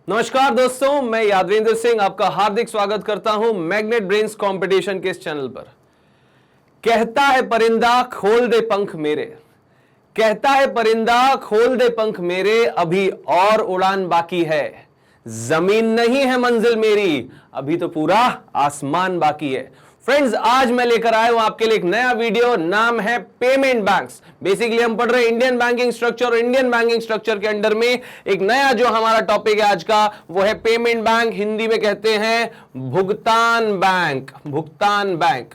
नमस्कार दोस्तों, मैं यादवेंद्र सिंह आपका हार्दिक स्वागत करता हूं मैग्नेट ब्रेन्स कंपटीशन के इस चैनल पर। कहता है परिंदा खोल दे पंख मेरे, कहता है परिंदा खोल दे पंख मेरे, अभी और उड़ान बाकी है। जमीन नहीं है मंजिल मेरी, अभी तो पूरा आसमान बाकी है। फ्रेंड्स, आज मैं लेकर आया हूं आपके लिए एक नया वीडियो, नाम है पेमेंट बैंक्स। बेसिकली हम पढ़ रहे हैं इंडियन बैंकिंग स्ट्रक्चर, और इंडियन बैंकिंग स्ट्रक्चर के अंडर में एक नया जो हमारा टॉपिक है आज का, वो है पेमेंट बैंक। हिंदी में कहते हैं भुगतान बैंक। भुगतान बैंक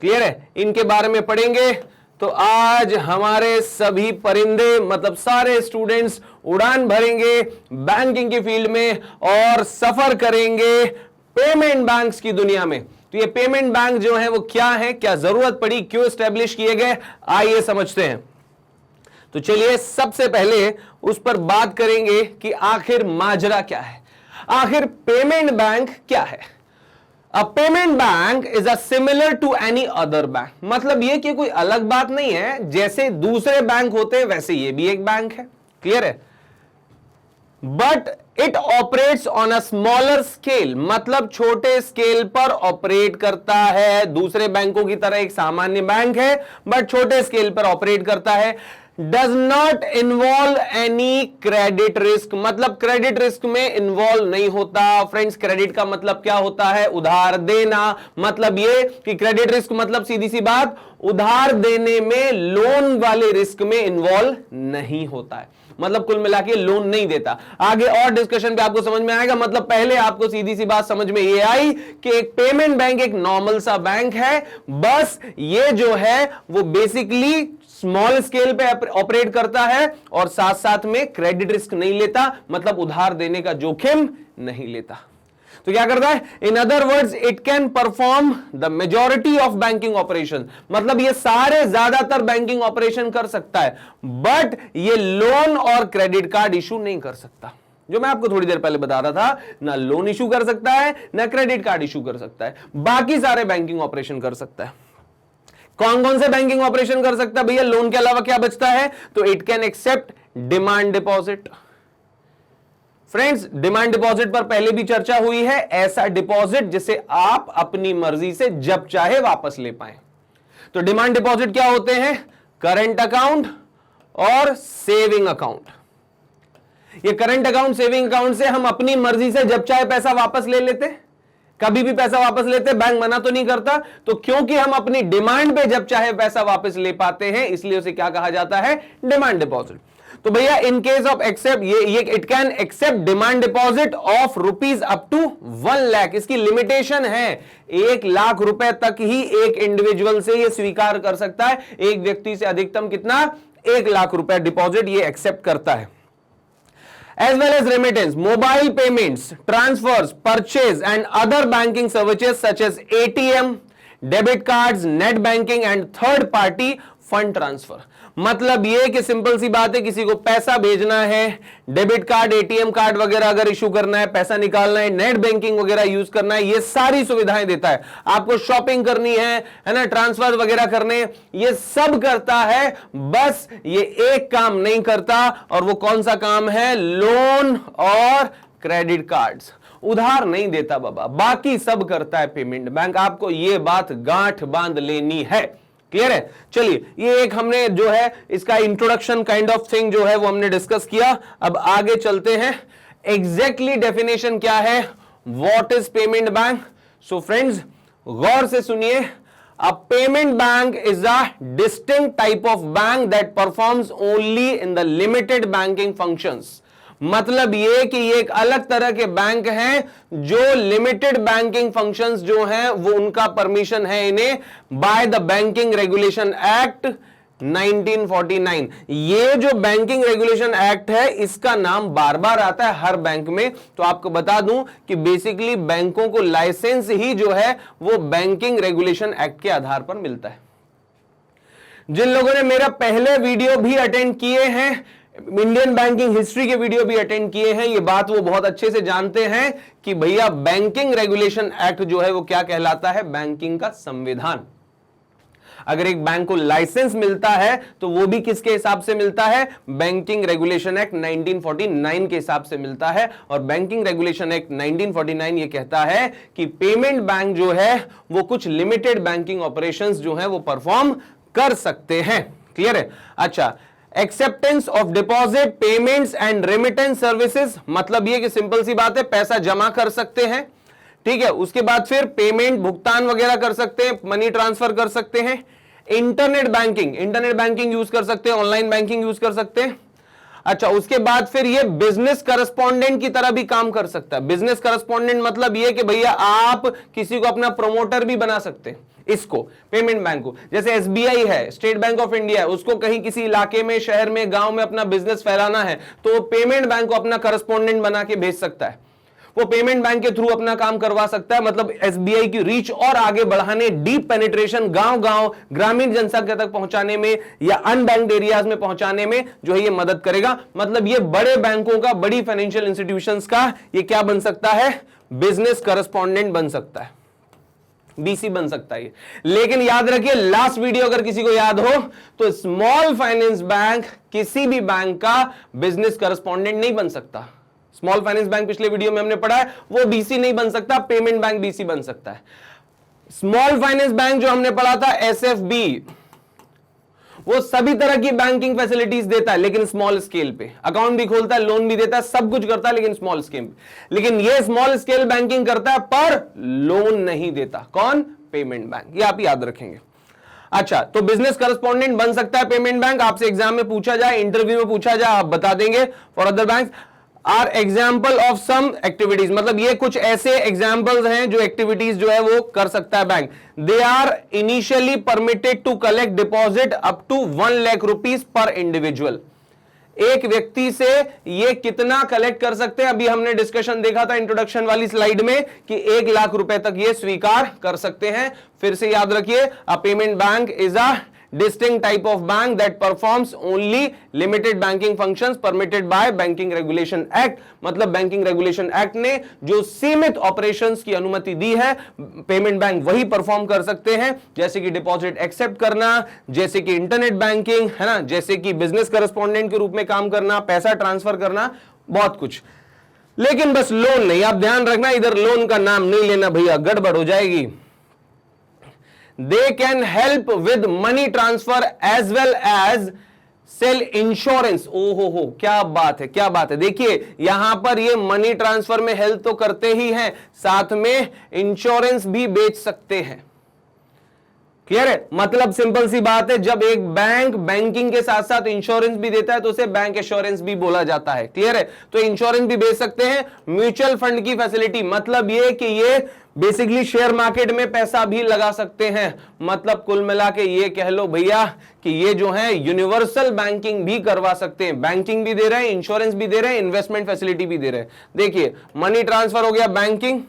क्लियर है, इनके बारे में पढ़ेंगे। तो आज हमारे सभी परिंदे मतलब सारे स्टूडेंट्स उड़ान भरेंगे बैंकिंग की फील्ड में और सफर करेंगे पेमेंट बैंक्स की दुनिया में। तो ये पेमेंट बैंक जो है वो क्या है, क्या जरूरत पड़ी, क्यों एस्टेब्लिश किए गए, आइए समझते हैं। तो चलिए सबसे पहले उस पर बात करेंगे कि आखिर माजरा क्या है, आखिर पेमेंट बैंक क्या है। A payment bank is a similar to any other bank, मतलब ये कि कोई अलग बात नहीं है, जैसे दूसरे बैंक होते हैं वैसे ये भी एक बैंक है। क्लियर है। But it operates on a smaller scale, मतलब छोटे स्केल पर ऑपरेट करता है। दूसरे बैंकों की तरह एक सामान्य बैंक है बट छोटे स्केल पर ऑपरेट करता है। Does not involve any credit risk, मतलब क्रेडिट रिस्क में इन्वॉल्व नहीं होता। फ्रेंड्स, क्रेडिट का मतलब क्या होता है, उधार देना। मतलब ये कि क्रेडिट रिस्क मतलब सीधी सी बात, उधार देने में लोन वाले रिस्क में इन्वॉल्व नहीं होता है, मतलब कुल मिला के लोन नहीं देता। आगे और डिस्कशन पे आपको समझ में आएगा। मतलब पहले आपको सीधी सी बात समझ में ये आई कि एक पेमेंट बैंक एक नॉर्मल सा बैंक है, बस ये जो है वो बेसिकली स्मॉल स्केल पे ऑपरेट करता है और साथ साथ में क्रेडिट रिस्क नहीं लेता, मतलब उधार देने का जोखिम नहीं लेता। तो क्या करता है, in other words it can perform the majority of banking operation, मतलब ये सारे ज्यादातर बैंकिंग ऑपरेशन कर सकता है, बट ये लोन और क्रेडिट कार्ड इशू नहीं कर सकता। जो मैं आपको थोड़ी देर पहले बता रहा था, ना लोन इशू कर सकता है ना क्रेडिट कार्ड इशू कर सकता है, बाकी सारे बैंकिंग ऑपरेशन कर सकता है। कौन कौन से बैंकिंग ऑपरेशन कर सकता है भैया, लोन के अलावा क्या बचता है, तो it can accept demand deposit. Friends, demand deposit पर पहले भी चर्चा हुई है, ऐसा डिपॉजिट जिसे आप अपनी मर्जी से जब चाहे वापस ले पाए। तो डिमांड डिपॉजिट क्या होते हैं, करंट अकाउंट और सेविंग अकाउंट। ये करंट अकाउंट सेविंग अकाउंट से हम अपनी मर्जी से जब चाहे पैसा वापस ले लेते, कभी भी पैसा वापस लेते, बैंक मना तो नहीं करता। तो क्योंकि हम अपनी डिमांड पे जब चाहे पैसा वापस ले पाते हैं, इसलिए उसे क्या कहा जाता है, डिमांड डिपॉजिट। तो भैया इन केस ऑफ एक्सेप्ट ये it can accept demand deposit of rupees up to 1 lakh. इसकी लिमिटेशन है, 1 लाख रुपए तक ही एक इंडिविजुअल से ये स्वीकार कर सकता है। एक व्यक्ति से अधिकतम कितना, 1 लाख रुपए डिपॉजिट ये एक्सेप्ट करता है। As well as remittance, mobile payments, transfers, purchase and other banking services such as ATM, debit cards, net banking and third party fund transfer। मतलब ये कि सिंपल सी बात है, किसी को पैसा भेजना है, डेबिट कार्ड, एटीएम कार्ड वगैरह अगर इशू करना है, पैसा निकालना है, नेट बैंकिंग वगैरह यूज करना है, ये सारी सुविधाएं देता है। आपको शॉपिंग करनी है ना, ट्रांसफर वगैरह करने, ये सब करता है। बस ये एक काम नहीं करता, और वो कौन सा काम है, लोन और क्रेडिट कार्ड्स। उधार नहीं देता बाबा, बाकी सब करता है पेमेंट बैंक। आपको ये बात गांठ बांध लेनी है। क्लियर है। चलिए, ये एक हमने जो है इसका इंट्रोडक्शन काइंड ऑफ थिंग जो है वो हमने डिस्कस किया। अब आगे चलते हैं, एग्जैक्टली डेफिनेशन क्या है, what is payment bank. So friends, गौर से सुनिए, a payment bank is a distinct type of bank that performs only in the limited banking functions. मतलब ये कि ये एक अलग तरह के बैंक हैं जो लिमिटेड बैंकिंग फंक्शंस जो हैं वो उनका परमिशन है इन्हें by the banking regulation act 1949। ये जो बैंकिंग रेगुलेशन एक्ट है इसका नाम बार बार आता है हर बैंक में। तो आपको बता दूं कि बेसिकली बैंकों को लाइसेंस ही जो है वो बैंकिंग रेगुलेशन एक्ट के आधार पर मिलता है। जिन लोगों ने मेरा पहले वीडियो भी अटेंड किए हैं, इंडियन बैंकिंग हिस्ट्री के वीडियो भी अटेंड किए हैं, ये बात वो बहुत अच्छे से जानते हैं कि भैया बैंकिंग रेगुलेशन एक्ट जो है वो क्या कहलाता है, बैंकिंग का संविधान। अगर एक बैंक को लाइसेंस मिलता है तो वो भी किसके हिसाब से मिलता है? बैंकिंग रेगुलेशन एक्ट 1949 के हिसाब से मिलता है। और बैंकिंग रेगुलेशन एक्ट 1949 ये कहता है कि पेमेंट बैंक जो है वो कुछ लिमिटेड बैंकिंग ऑपरेशंस जो है वो परफॉर्म कर सकते हैं। क्लियर है? अच्छा, acceptance of deposit, payments and remittance services, मतलब ये कि सिंपल सी बात है, पैसा जमा कर सकते हैं, ठीक है। उसके बाद फिर पेमेंट, भुगतान वगैरह कर सकते हैं, मनी ट्रांसफर कर सकते हैं। इंटरनेट बैंकिंग यूज कर सकते हैं, ऑनलाइन बैंकिंग यूज कर सकते हैं। अच्छा, उसके बाद फिर ये बिजनेस करस्पॉन्डेंट की तरह भी काम कर सकता है। बिजनेस करस्पॉन्डेंट मतलब ये कि भैया आप किसी को अपना प्रमोटर भी बना सकते हैं, इसको पेमेंट बैंक को। जैसे एसबीआई है, स्टेट बैंक ऑफ इंडिया है, उसको कहीं किसी इलाके में, शहर में, गांव में अपना बिजनेस फैलाना है तो पेमेंट बैंक को अपना करस्पॉन्डेंट बना के भेज सकता है, वो पेमेंट बैंक के थ्रू अपना काम करवा सकता है। मतलब एसबीआई की रीच और आगे बढ़ाने, डीप पेनिट्रेशन, गांव-गांव, ग्रामीण जनसंख्या तक पहुंचाने में या अनबैंक्ड एरियाज में पहुंचाने में जो है ये मदद करेगा। मतलब ये बड़े बैंकों का, बड़ी फाइनेंशियल इंस्टीट्यूशंस का ये क्या बन सकता है? बिजनेस करस्पॉन्डेंट बन सकता है, बीसी बन सकता है। लेकिन याद रखिए, लास्ट वीडियो अगर किसी को याद हो तो स्मॉल फाइनेंस बैंक किसी भी बैंक का बिजनेस करस्पॉन्डेंट नहीं बन सकता। स्मॉल फाइनेंस बैंक पिछले वीडियो में हमने पढ़ा है, वो बीसी नहीं बन सकता, पेमेंट बैंक बीसी बन सकता है। स्मॉल फाइनेंस बैंक जो हमने पढ़ा था एसएफबी, वो सभी तरह की बैंकिंग फैसिलिटीज देता है लेकिन स्मॉल स्केल पे, अकाउंट भी खोलता है, लोन भी देता है, सब कुछ करता है लेकिन स्मॉल स्केल पे। लेकिन ये स्मॉल स्केल बैंकिंग करता है पर लोन नहीं देता। कौन? Payment bank. ये आप याद रखेंगे। अच्छा, तो बिजनेस करस्पॉन्डेंट बन सकता है पेमेंट बैंक। आपसे एग्जाम में पूछा जाए, इंटरव्यू में पूछा जाए, आप बता देंगे। For other bank are example of some activities, मतलब ये कुछ ऐसे एग्जाम्पल्स हैं जो एक्टिविटीज जो है वो कर सकता है bank. They are initially permitted to collect deposit up to 1 lakh rupees per individual. एक व्यक्ति से ये कितना कलेक्ट कर सकते हैं? अभी हमने डिस्कशन देखा था इंट्रोडक्शन वाली स्लाइड में कि 1 लाख रुपए तक ये स्वीकार कर सकते हैं। फिर से याद रखिए, अ payment bank is a distinct type of bank that performs only limited banking functions permitted by Banking Regulation Act। मतलब बैंकिंग रेगुलेशन एक्ट ने जो सीमित ऑपरेशंस की अनुमति दी है, पेमेंट बैंक वही परफॉर्म कर सकते हैं, जैसे कि डिपॉजिट एक्सेप्ट करना, जैसे कि इंटरनेट बैंकिंग, है ना, जैसे कि बिजनेस करस्पॉन्डेंट के रूप में काम करना, पैसा ट्रांसफर करना, बहुत कुछ। लेकिन बस लोन नहीं। आप ध्यान रखना, इधर लोन का नाम नहीं लेना भैया, गड़बड़ हो जाएगी। They can help with money transfer as well as sell insurance। ओहो, क्या बात है, क्या बात है। देखिए यहां पर ये मनी ट्रांसफर में हेल्प तो करते ही हैं, साथ में इंश्योरेंस भी बेच सकते हैं। क्लियर है? मतलब सिंपल सी बात है, जब एक बैंक बैंकिंग के साथ साथ इंश्योरेंस भी देता है तो उसे बैंक एश्योरेंस भी बोला जाता है। क्लियर है? तो इंश्योरेंस भी बेच सकते हैं। म्यूचुअल फंड की फैसिलिटी, मतलब ये कि ये बेसिकली शेयर मार्केट में पैसा भी लगा सकते हैं। मतलब कुल मिला के ये कह लो भैया कि ये जो है यूनिवर्सल बैंकिंग भी करवा सकते हैं। बैंकिंग भी दे रहे हैं, इंश्योरेंस भी दे रहे हैं, इन्वेस्टमेंट फैसिलिटी भी दे रहे हैं। देखिए, मनी ट्रांसफर हो गया, बैंकिंग,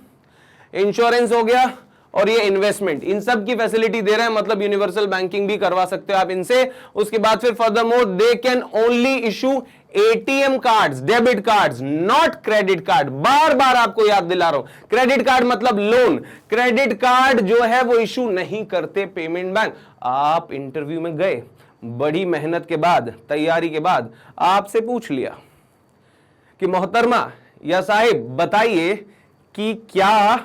इंश्योरेंस हो गया और ये इन्वेस्टमेंट, इन सब की फैसिलिटी दे रहे हैं। मतलब यूनिवर्सल बैंकिंग भी करवा सकते हो आप इनसे। उसके बाद फिर furthermore they can only issue ATM cards, debit cards, not credit card. बार बार आपको याद दिला रहा हूं, क्रेडिट कार्ड मतलब लोन, क्रेडिट कार्ड जो है वो इशू नहीं करते पेमेंट बैंक। आप इंटरव्यू में गए, बड़ी मेहनत के बाद, तैयारी के बाद आपसे पूछ लिया कि मोहतरमा या साहिब बताइए कि क्या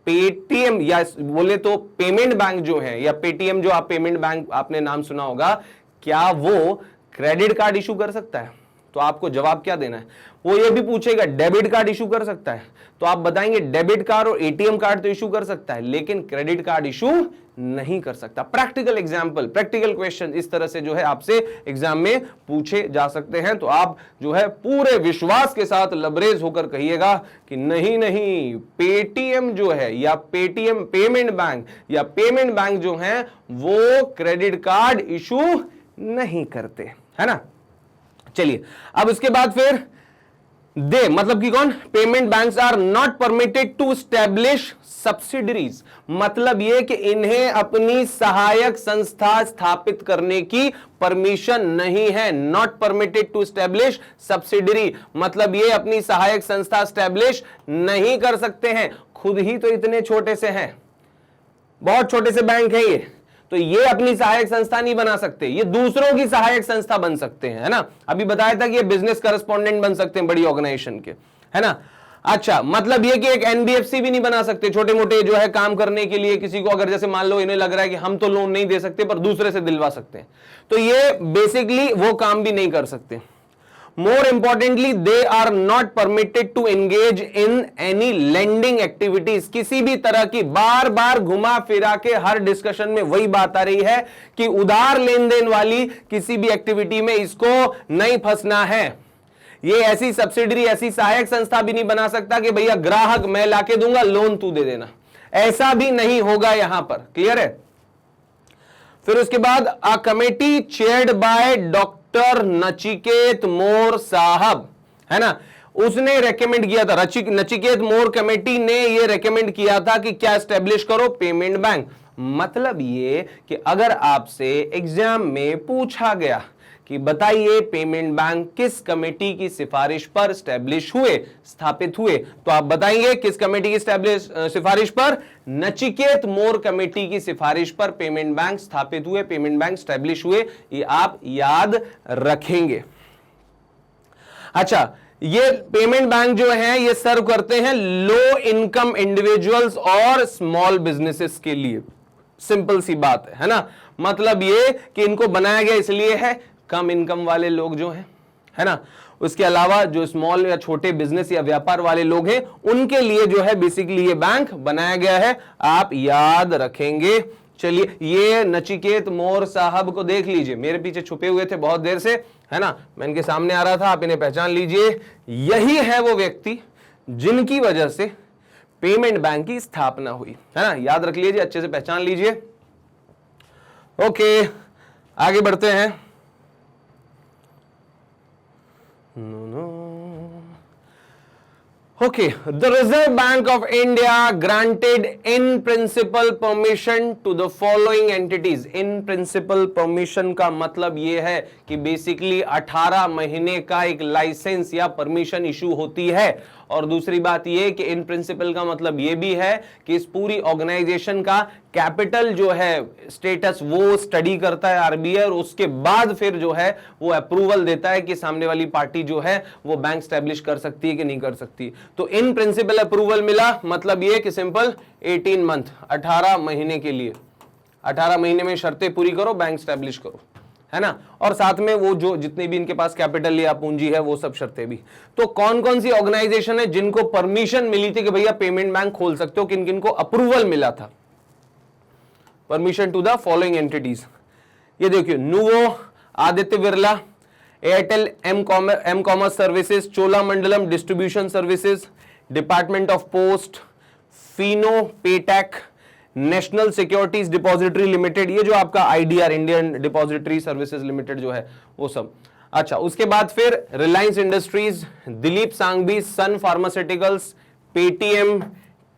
पेटीएम, या बोले तो पेमेंट बैंक जो है, या पेटीएम जो आप पेमेंट बैंक आपने नाम सुना होगा, क्या वो क्रेडिट कार्ड इशू कर सकता है? तो आपको जवाब क्या देना है? वो ये भी पूछेगा डेबिट कार्ड इशू कर सकता है, तो आप बताएंगे डेबिट कार्ड और एटीएम कार्ड तो इशू कर सकता है लेकिन क्रेडिट कार्ड इशू नहीं कर सकता। प्रैक्टिकल एग्जांपल, प्रैक्टिकल क्वेश्चन इस तरह से जो है आपसे एग्जाम में पूछे जा सकते हैं। तो आप जो है पूरे विश्वास के साथ लबरेज होकर कहिएगा कि नहीं नहीं, पेटीएम जो है या पेटीएम पेमेंट बैंक या पेमेंट बैंक जो है वो क्रेडिट कार्ड इशू नहीं करते, है ना। चलिए, अब उसके बाद फिर दे, मतलब कि कौन? Payment banks are not permitted to establish subsidiaries. मतलब यह कि इन्हें अपनी सहायक संस्था स्थापित करने की परमिशन नहीं है। Not permitted to establish subsidiary, मतलब ये अपनी सहायक संस्था एस्टैब्लिश नहीं कर सकते हैं। खुद ही तो इतने छोटे से हैं, बहुत छोटे से बैंक है ये, तो ये अपनी सहायक संस्था नहीं बना सकते, ये दूसरों की सहायक संस्था बन सकते हैं, है ना। अभी बताया था कि ये बिजनेस करस्पॉन्डेंट बन सकते हैं बड़ी ऑर्गेनाइजेशन के, है ना। अच्छा, मतलब ये कि एक एनबीएफसी भी नहीं बना सकते, छोटे मोटे जो है काम करने के लिए किसी को, अगर जैसे मान लो इन्हें लग रहा है कि हम तो लोन नहीं दे सकते पर दूसरे से दिलवा सकते हैं, तो ये बेसिकली वो काम भी नहीं कर सकते। More importantly, they are not permitted to engage in any lending activities। किसी भी तरह की, बार बार घुमा फिरा के हर डिस्कशन में वही बात आ रही है कि उधार लेन देन वाली किसी भी एक्टिविटी में इसको नहीं फंसना है। ये ऐसी सब्सिडरी, ऐसी सहायक संस्था भी नहीं बना सकता कि भैया ग्राहक मैं लाके दूंगा, लोन तू दे देना, ऐसा भी नहीं होगा यहां पर। क्लियर है। फिर उसके बाद a committee chaired by doctor Nachiket Mor साहब, है ना, उसने रेकमेंड किया था, नचिकेत मोर कमेटी ने ये रेकमेंड किया था कि क्या एस्टेब्लिश करो, पेमेंट बैंक। मतलब ये कि अगर आपसे एग्जाम में पूछा गया कि बताइए पेमेंट बैंक किस कमेटी की सिफारिश पर एस्टेब्लिश हुए, स्थापित हुए, तो आप बताएंगे किस कमेटी की सिफारिश पर, नचिकेत मोर कमेटी की सिफारिश पर पेमेंट बैंक स्थापित हुए, पेमेंट बैंक एस्टेब्लिश हुए, ये आप याद रखेंगे। अच्छा, ये पेमेंट बैंक जो है ये सर्व करते हैं लो इनकम इंडिविजुअल्स और स्मॉल बिजनेसेस के लिए। सिंपल सी बात है ना। मतलब ये कि इनको बनाया गया इसलिए है कम इनकम वाले लोग जो हैं, है ना, उसके अलावा जो स्मॉल या छोटे बिजनेस या व्यापार वाले लोग हैं उनके लिए जो है बेसिकली ये बैंक बनाया गया है, आप याद रखेंगे। चलिए, ये नचिकेत मोर साहब को देख लीजिए, मेरे पीछे छुपे हुए थे बहुत देर से, है ना, मैं इनके सामने आ रहा था, आप इन्हें पहचान लीजिए। यही है वो व्यक्ति जिनकी वजह से पेमेंट बैंक की स्थापना हुई, है ना, याद रख लीजिए, अच्छे से पहचान लीजिए। ओके, आगे बढ़ते हैं। Okay, the Reserve Bank of India granted in principle permission to the following entities। in principle permission का मतलब ये है कि बेसिकली 18 महीने का एक लाइसेंस या परमिशन इशू होती है। और दूसरी बात ये कि इन प्रिंसिपल का मतलब ये भी है कि इस पूरी ऑर्गेनाइजेशन का कैपिटल जो है स्टेटस वो स्टडी करता है आरबीआई, और उसके बाद फिर जो है वो अप्रूवल देता है कि सामने वाली पार्टी जो है वो बैंक स्टैब्लिश कर सकती है कि नहीं कर सकती। तो इन प्रिंसिपल अप्रूवल मिला, मतलब ये कि सिंपल 18 मंथ, 18 महीने के लिए, 18 महीने में शर्तें पूरी करो, बैंक स्टैब्लिश करो, है ना, और साथ में वो जो जितने भी इनके पास कैपिटल या पूंजी है वो सब शर्तें भी। तो कौन कौन सी ऑर्गेनाइजेशन है जिनको परमिशन मिली थी कि भैया पेमेंट बैंक खोल सकते हो, किन किन को अप्रूवल मिला था, permission to the following entities. ये देखिए, Nuvo, Aditya Birla, Airtel M commerce services, Cholamandalam distribution services, department of post, Fino PayTech, National Securities Depository Limited, ये जो आपका IDR Indian Depository Services Limited जो है वो सब। अच्छा, उसके बाद फिर Reliance Industries, Dilip Sanghvi, Sun Pharmaceuticals, Paytm,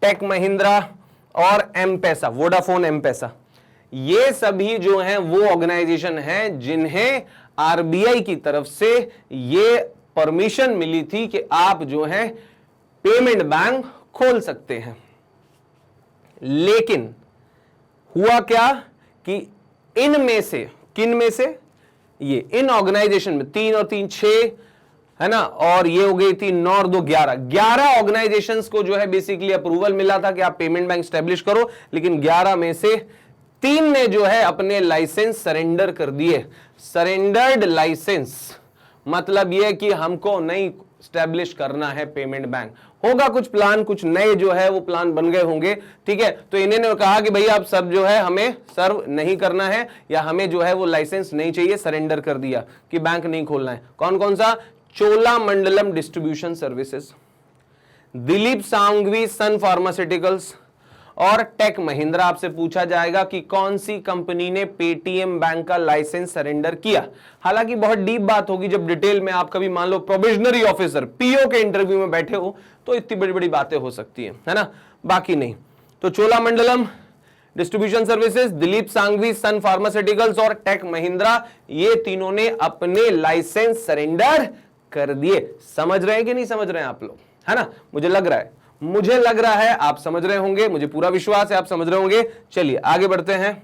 Tech Mahindra और एम पैसा, वोडाफोन एम पैसा, ये सभी जो हैं वो ऑर्गेनाइजेशन हैं जिन्हें आरबीआई की तरफ से ये परमिशन मिली थी कि आप जो है पेमेंट बैंक खोल सकते हैं। लेकिन हुआ क्या कि इनमें से, किन में से, ये इन ऑर्गेनाइजेशन में 3 और 3 6, है ना, और ये हो गई थी 9 और 2 11 ऑर्गेनाइजेशंस को जो है बेसिकली अप्रूवल मिला था कि आप पेमेंट बैंक स्टैब्लिश करो, लेकिन 11 में से 3 ने जो है अपने लाइसेंस सरेंडर कर दिए। सरेंडर्ड लाइसेंस मतलब यह कि हमको नहीं स्टैब्लिश करना है पेमेंट बैंक, होगा कुछ प्लान, कुछ नए जो है वो प्लान बन गए होंगे, ठीक है। तो इन्होंने कहा कि भैया अब सब जो है हमें सर्व नहीं करना है या हमें जो है वो लाइसेंस नहीं चाहिए, सरेंडर कर दिया कि बैंक नहीं खोलना है। कौन कौन सा? Cholamandalam distribution services, Dilip Sanghvi Sun pharmaceuticals और टेक महिंद्रा। आपसे पूछा जाएगा कि कौन सी कंपनी ने पेटीएम बैंक का लाइसेंस सरेंडर किया। हालांकि बहुत डीप बात होगी जब डिटेल में आप कभी मान लो प्रोविजनरी ऑफिसर पीओ के इंटरव्यू में बैठे हो तो इतनी बड़ी बड़ी बातें हो सकती है ना, बाकी नहीं। तो Cholamandalam distribution services, Dilip Sanghvi Sun pharmaceuticals और टेक महिंद्रा, ये तीनों ने अपने लाइसेंस सरेंडर कर दिए। समझ रहे हैं कि नहीं समझ रहे हैं आप लोग, है ना? मुझे लग रहा है आप समझ रहे होंगे, मुझे पूरा विश्वास है आप समझ रहे होंगे। चलिए आगे बढ़ते हैं।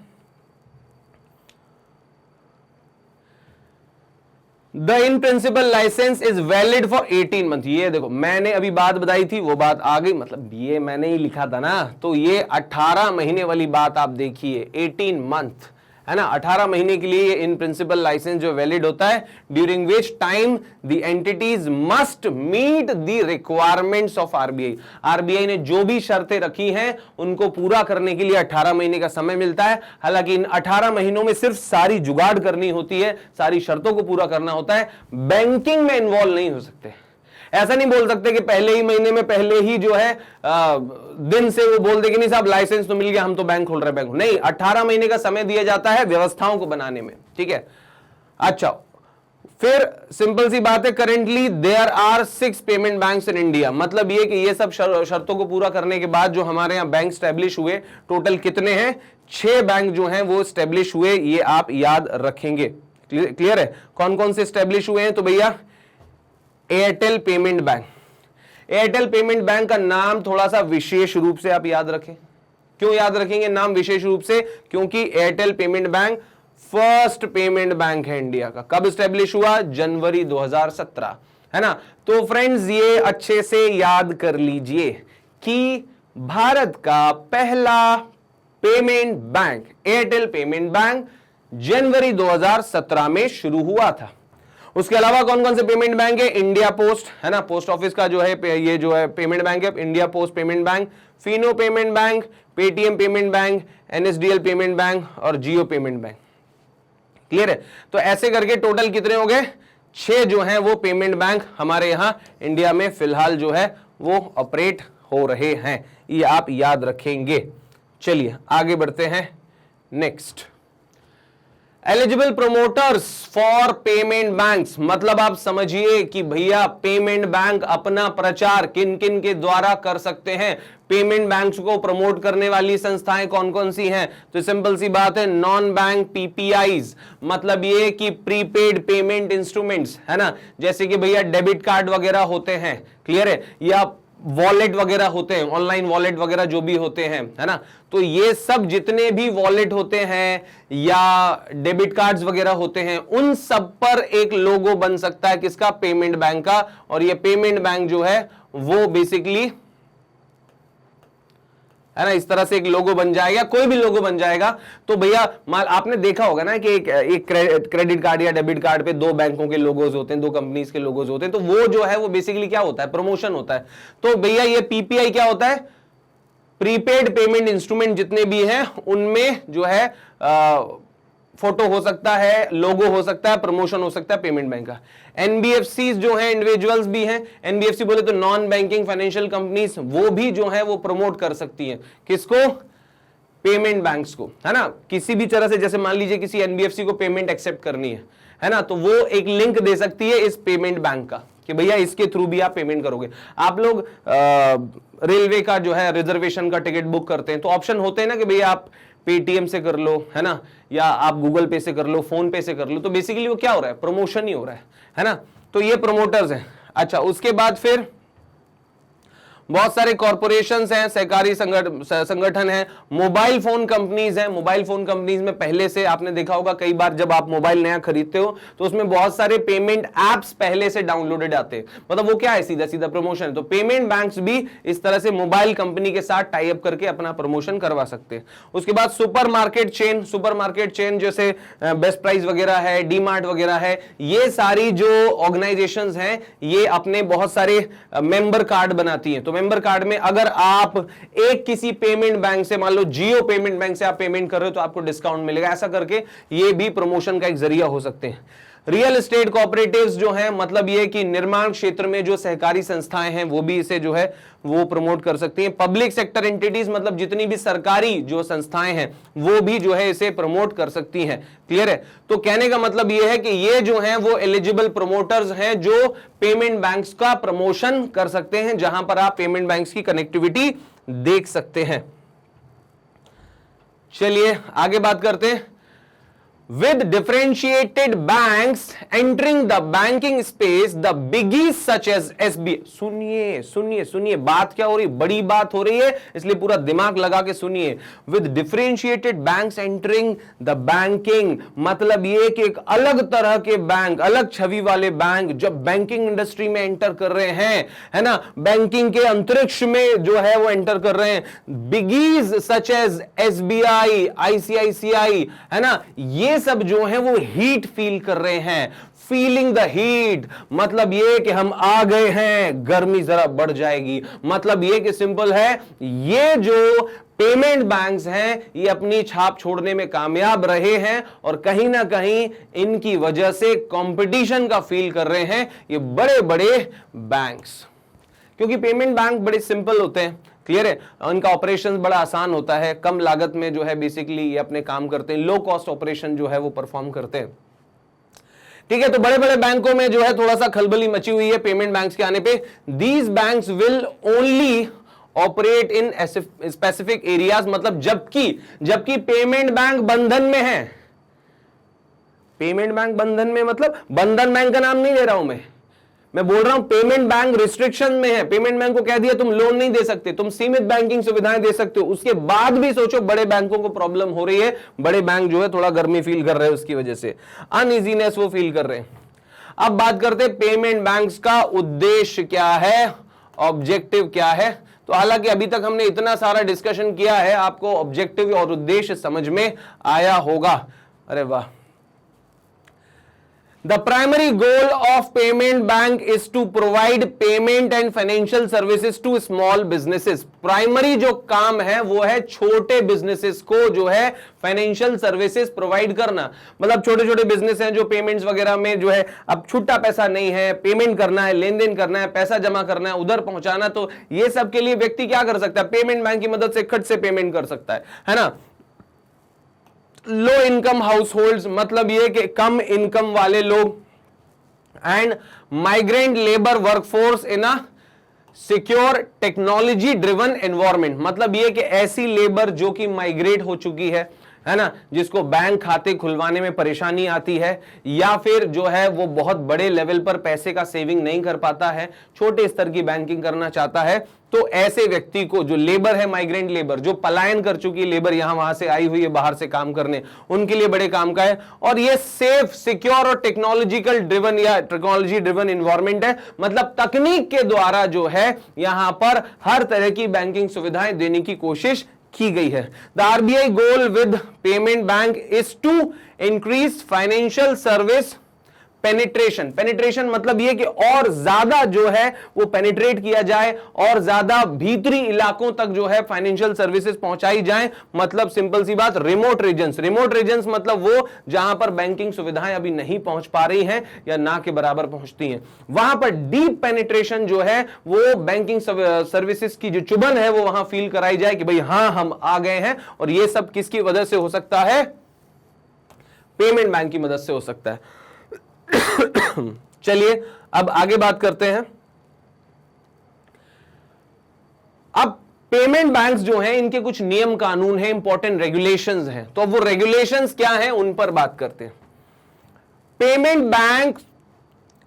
The in principle licence is valid for 18 month. ये देखो मैंने अभी बात बताई थी, वो बात आ गई, मतलब ये मैंने ही लिखा था ना, तो ये 18 महीने वाली बात आप देखिए, 18 मंथ है ना, 18 महीने के लिए इन प्रिंसिपल लाइसेंस जो वैलिड होता है, during which time the entities must meet the requirements of RBI. RBI ने जो भी शर्तें रखी हैं उनको पूरा करने के लिए 18 महीने का समय मिलता है। हालांकि इन 18 महीनों में सिर्फ सारी जुगाड़ करनी होती है, सारी शर्तों को पूरा करना होता है, बैंकिंग में इन्वॉल्व नहीं हो सकते। ऐसा नहीं बोल सकते कि पहले ही महीने में, पहले ही जो है दिन से वो बोल दे कि नहीं साहब लाइसेंस तो मिल गया, हम तो बैंक खोल रहे हैं। बैंक नहीं, 18 महीने का समय दिया जाता है व्यवस्थाओं को बनाने में, ठीक है। अच्छा, फिर सिंपल सी बात है, currently there are 6 payment banks in India. मतलब ये कि ये सब शर्तों को पूरा करने के बाद जो हमारे यहाँ बैंक स्टैब्लिश हुए, टोटल कितने हैं, 6 बैंक जो हैं वो स्टैब्लिश हुए, ये आप याद रखेंगे। क्लियर है? कौन कौन से स्टैब्लिश हुए हैं? तो भैया Airtel payment bank. Airtel payment bank का नाम थोड़ा सा विशेष रूप से आप याद रखें। क्यों याद रखेंगे नाम विशेष रूप से? क्योंकि Airtel payment bank first payment bank है इंडिया का। कब स्टैब्लिश हुआ? जनवरी 2017, है ना। तो फ्रेंड्स ये अच्छे से याद कर लीजिए कि भारत का पहला payment bank Airtel payment bank जनवरी 2017 में शुरू हुआ था। उसके अलावा कौन कौन से पेमेंट बैंक है? इंडिया पोस्ट, है ना, पोस्ट ऑफिस का जो है ये जो है पेमेंट बैंक है, India post payment bank, Fino payment bank, Paytm payment bank, NSDL payment bank और जियो पेमेंट बैंक। क्लियर है? तो ऐसे करके टोटल कितने हो गए? 6 जो हैं वो पेमेंट बैंक हमारे यहां इंडिया में फिलहाल जो है वो ऑपरेट हो रहे हैं, ये आप याद रखेंगे। चलिए आगे बढ़ते हैं। Next, eligible promoters for payment banks. मतलब आप समझिए कि भैया पेमेंट बैंक अपना प्रचार किन किन के द्वारा कर सकते हैं, पेमेंट बैंक्स को प्रमोट करने वाली संस्थाएं कौन कौन सी हैं? तो सिंपल सी बात है, नॉन बैंक पीपीआईज, मतलब ये कि प्रीपेड पेमेंट इंस्ट्रूमेंट्स, है ना, जैसे कि भैया डेबिट कार्ड वगैरह होते हैं, क्लियर है, या वॉलेट वगैरह होते हैं, ऑनलाइन वॉलेट वगैरह जो भी होते हैं, है ना। तो ये सब जितने भी वॉलेट होते हैं या डेबिट कार्ड्स वगैरह होते हैं, उन सब पर एक लोगो बन सकता है किसका? पेमेंट बैंक का। और ये पेमेंट बैंक जो है वो बेसिकली, है ना, इस तरह से एक लोगो बन जाएगा, कोई भी लोगो बन जाएगा। तो भैया आपने देखा होगा ना कि एक क्रेडिट कार्ड या डेबिट कार्ड पे 2 बैंकों के लोगोज होते हैं, 2 कंपनीज के लोगोज होते हैं, तो वो जो है वो बेसिकली क्या होता है? प्रमोशन होता है। तो भैया ये पीपीआई क्या होता है? प्रीपेड पेमेंट इंस्ट्रूमेंट जितने भी हैं उनमें जो है फोटो हो सकता है, लोगो हो सकता है, प्रमोशन हो सकता है पेमेंट बैंक का। एनबीएफसी जो है, इंडिविजुअल्स भी हैं, एनबीएफसी बोले तो नॉन बैंकिंग फाइनेंशियल कंपनीज, वो भी जो है वो प्रमोट कर सकती हैं किसको? पेमेंट बैंक्स को, है ना। किसी भी तरह से, जैसे मान लीजिए किसी एनबीएफसी को पेमेंट एक्सेप्ट करनी है ना, तो वो एक लिंक दे सकती है इस पेमेंट बैंक का कि भैया इसके थ्रू भी आप पेमेंट करोगे। आप लोग रेलवे का जो है रिजर्वेशन का टिकट बुक करते हैं तो ऑप्शन होते हैं ना कि भैया आप पेटीएम से कर लो, है ना, या आप गूगल पे से कर लो, फोन पे से कर लो। तो बेसिकली वो क्या हो रहा है? प्रमोशन ही हो रहा है ना। तो ये प्रमोटर्स हैं। अच्छा, उसके बाद फिर बहुत सारे कॉर्पोरेशंस हैं, सहकारी संगठन हैं, मोबाइल फोन कंपनीज हैं। मोबाइल फोन कंपनीज में पहले से आपने देखा होगा, कई बार जब आप मोबाइल नया खरीदते हो तो उसमें बहुत सारे पेमेंट एप्स पहले से डाउनलोडेड आते हैं। मतलब वो क्या है? सीधा सीधा प्रमोशन है। तो पेमेंट बैंक्स भी इस तरह से मोबाइल कंपनी के साथ टाई अप करके अपना प्रमोशन करवा सकते हैं। उसके बाद सुपरमार्केट चेन जैसे बेस्ट प्राइस वगैरह है, डी मार्ट वगैरह है, ये सारी जो ऑर्गेनाइजेशंस हैं ये अपने बहुत सारे मेंबर कार्ड बनाती हैं। तो मेंबर कार्ड में अगर आप एक किसी पेमेंट बैंक से, मान लो जियो पेमेंट बैंक से आप पेमेंट कर रहे हो तो आपको डिस्काउंट मिलेगा। ऐसा करके ये भी प्रमोशन का एक जरिया हो सकते हैं। रियल एस्टेट कोऑपरेटिव्स जो हैं, मतलब ये कि निर्माण क्षेत्र में जो सहकारी संस्थाएं हैं वो भी इसे जो है वो प्रमोट कर सकती हैं। पब्लिक सेक्टर एंटिटीज, मतलब जितनी भी सरकारी जो संस्थाएं हैं वो भी जो है इसे प्रमोट कर सकती हैं। क्लियर है? तो कहने का मतलब ये है कि ये जो हैं वो एलिजिबल प्रमोटर्स हैं जो पेमेंट बैंक्स का प्रमोशन कर सकते हैं, जहां पर आप पेमेंट बैंक्स की कनेक्टिविटी देख सकते हैं। चलिए आगे बात करते हैं। with differentiated banks entering the banking space, the biggies such as SBI। सुनिए सुनिए सुनिए, बात क्या हो रही, बड़ी बात हो रही है, इसलिए पूरा दिमाग लगा के सुनिए। with differentiated banks entering the banking, मतलब ये कि एक अलग तरह के बैंक, अलग छवि वाले बैंक जब बैंकिंग इंडस्ट्री में एंटर कर रहे हैं, है ना, बैंकिंग के अंतरिक्ष में जो है वो एंटर कर रहे हैं। Biggies such as SBI, ICICI, है ना, ये सब जो है वो हीट फील कर रहे हैं। फीलिंग द हीट मतलब ये कि हम आ गए हैं, गर्मी जरा बढ़ जाएगी। मतलब ये कि सिंपल है, ये जो पेमेंट बैंक्स हैं ये अपनी छाप छोड़ने में कामयाब रहे हैं और कहीं ना कहीं इनकी वजह से कंपटीशन का फील कर रहे हैं ये बड़े बड़े बैंक्स। क्योंकि पेमेंट बैंक बड़े सिंपल होते हैं, क्लियर है, उनका ऑपरेशन बड़ा आसान होता है, कम लागत में जो है बेसिकली ये अपने काम करते हैं, लो कॉस्ट ऑपरेशन जो है वो परफॉर्म करते हैं। ठीक है, तो बड़े बड़े बैंकों में जो है थोड़ा सा खलबली मची हुई है पेमेंट बैंक्स के आने पे। These banks will only operate in specific areas, मतलब जबकि पेमेंट बैंक बंधन में है। पेमेंट बैंक बंधन में मतलब बंधन बैंक का नाम नहीं ले रहा हूं मैं बोल रहा हूं पेमेंट बैंक रिस्ट्रिक्शन में है। पेमेंट बैंक को कह दिया तुम लोन नहीं दे सकते, तुम सीमित बैंकिंग सुविधाएं दे सकते हो, उसके बाद भी सोचो बड़े बैंकों को प्रॉब्लम हो रही है, बड़े बैंक जो है थोड़ा गर्मी फील कर रहे हैं, उसकी वजह से अनइजीनेस वो फील कर रहे हैं। अब बात करते हैं पेमेंट बैंक्स का उद्देश्य क्या है, ऑब्जेक्टिव क्या है। तो हालांकि अभी तक हमने इतना सारा डिस्कशन किया है, आपको ऑब्जेक्टिव और उद्देश्य समझ में आया होगा। अरे वाह। The primary goal of payment bank is to provide payment and financial services to small businesses। Primary जो काम है वो है छोटे बिजनेसेस को जो है फाइनेंशियल सर्विसेज प्रोवाइड करना। मतलब छोटे छोटे बिजनेस हैं जो पेमेंट्स वगैरह में जो है अब छुट्टा पैसा नहीं है, पेमेंट करना है, लेन देन करना है, पैसा जमा करना है, उधर पहुंचाना, तो ये सब के लिए व्यक्ति क्या कर सकता है, पेमेंट बैंक की मदद से खट से पेमेंट कर सकता है ना। लो इनकम हाउस होल्ड मतलब ये कि कम इनकम वाले लोग, and migrant labour workforce in a secure technology driven environment, मतलब ये कि ऐसी लेबर जो कि माइग्रेट हो चुकी है ना, जिसको बैंक खाते खुलवाने में परेशानी आती है, या फिर जो है वो बहुत बड़े लेवल पर पैसे का सेविंग नहीं कर पाता है, छोटे स्तर की बैंकिंग करना चाहता है, तो ऐसे व्यक्ति को जो लेबर है, माइग्रेंट लेबर जो पलायन कर चुकी लेबर, यहां वहां से आई हुई है बाहर से काम करने, उनके लिए बड़े काम का है। और ये सेफ, सिक्योर और टेक्नोलॉजिकल ड्रिवन या टेक्नोलॉजी ड्रिवन एनवायरमेंट है, मतलब तकनीक के द्वारा जो है यहां पर हर तरह की बैंकिंग सुविधाएं देने की कोशिश की गई है। The RBI goal with payment bank is to increase financial service penetration मतलब ये कि और ज्यादा जो है वो पेनिट्रेट किया जाए और ज्यादा भीतरी इलाकों तक जो है फाइनेंशियल सर्विसेज पहुंचाई जाए। मतलब सिंपल सी बात, रिमोट रीजन्स मतलब वो जहां पर बैंकिंग सुविधाएं अभी नहीं पहुंच पा रही हैं या ना के बराबर पहुंचती हैं, वहां पर डीप पेनिट्रेशन जो है वो बैंकिंग सर्विसेज की जो चुभन है वो वहां फील कराई जाए कि भाई हां हम आ गए हैं। और ये सब किसकी वजह से हो सकता है, पेमेंट बैंक की मदद से हो सकता है। चलिए अब आगे बात करते हैं। अब पेमेंट बैंक्स जो हैं इनके कुछ नियम कानून हैं, इंपॉर्टेंट रेगुलेशंस हैं, तो अब वो रेगुलेशंस क्या हैं उन पर बात करते हैं। Payment bank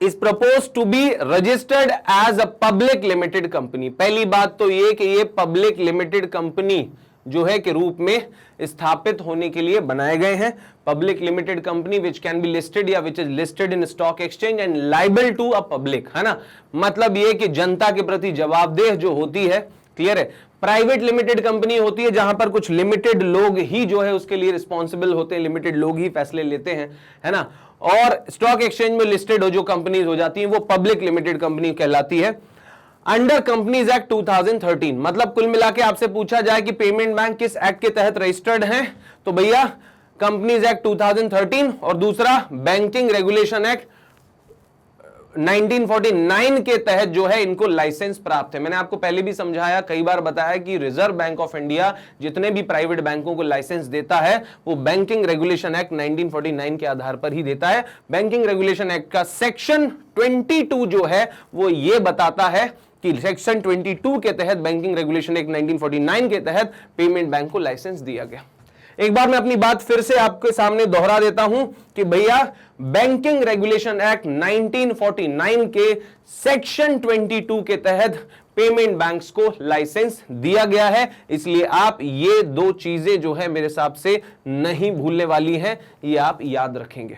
is propose to be registered as a public limited company. पहली बात तो ये कि ये पब्लिक लिमिटेड कंपनी जो है के रूप में स्थापित होने के लिए बनाए गए हैं। Public limited company which can be listed या which is listed in stock exchange and liable to a public, है ना, मतलब ये कि जनता के प्रति जवाबदेह जो होती है, क्लियर है। प्राइवेट लिमिटेड कंपनी होती है जहां पर कुछ लिमिटेड लोग ही जो है उसके लिए रिस्पॉन्सिबल होते हैं, लिमिटेड लोग ही फैसले लेते हैं, है ना। और स्टॉक एक्सचेंज में लिस्टेड हो जो कंपनीज हो जाती हैं वो पब्लिक लिमिटेड कंपनी कहलाती है। अंडर कंपनीज एक्ट 2013, मतलब कुल मिला के आपसे पूछा जाए कि पेमेंट बैंक किस एक्ट के तहत रजिस्टर्ड हैं, तो भैया कंपनीज एक्ट 2013 और दूसरा बैंकिंग रेगुलेशन एक्ट 1949 के तहत जो है इनको लाइसेंस प्राप्त है। मैंने आपको पहले भी समझाया, कई बार बताया कि रिजर्व बैंक ऑफ इंडिया जितने भी प्राइवेट बैंकों को लाइसेंस देता है वो बैंकिंग रेगुलेशन एक्ट 1949 के आधार पर ही देता है। बैंकिंग रेगुलेशन एक्ट का सेक्शन 22 जो है वो ये बताता है कि सेक्शन 22 के तहत बैंकिंग रेगुलेशन एक्ट 1949 के तहत पेमेंट बैंक को लाइसेंस दिया गया। एक बार मैं अपनी बात फिर से आपके सामने दोहरा देता हूं कि भैया बैंकिंग रेगुलेशन एक्ट 1949 के सेक्शन 22 के तहत पेमेंट बैंक्स को लाइसेंस दिया गया है, इसलिए आप ये दो चीजें जो है मेरे हिसाब से नहीं भूलने वाली हैं, ये आप याद रखेंगे।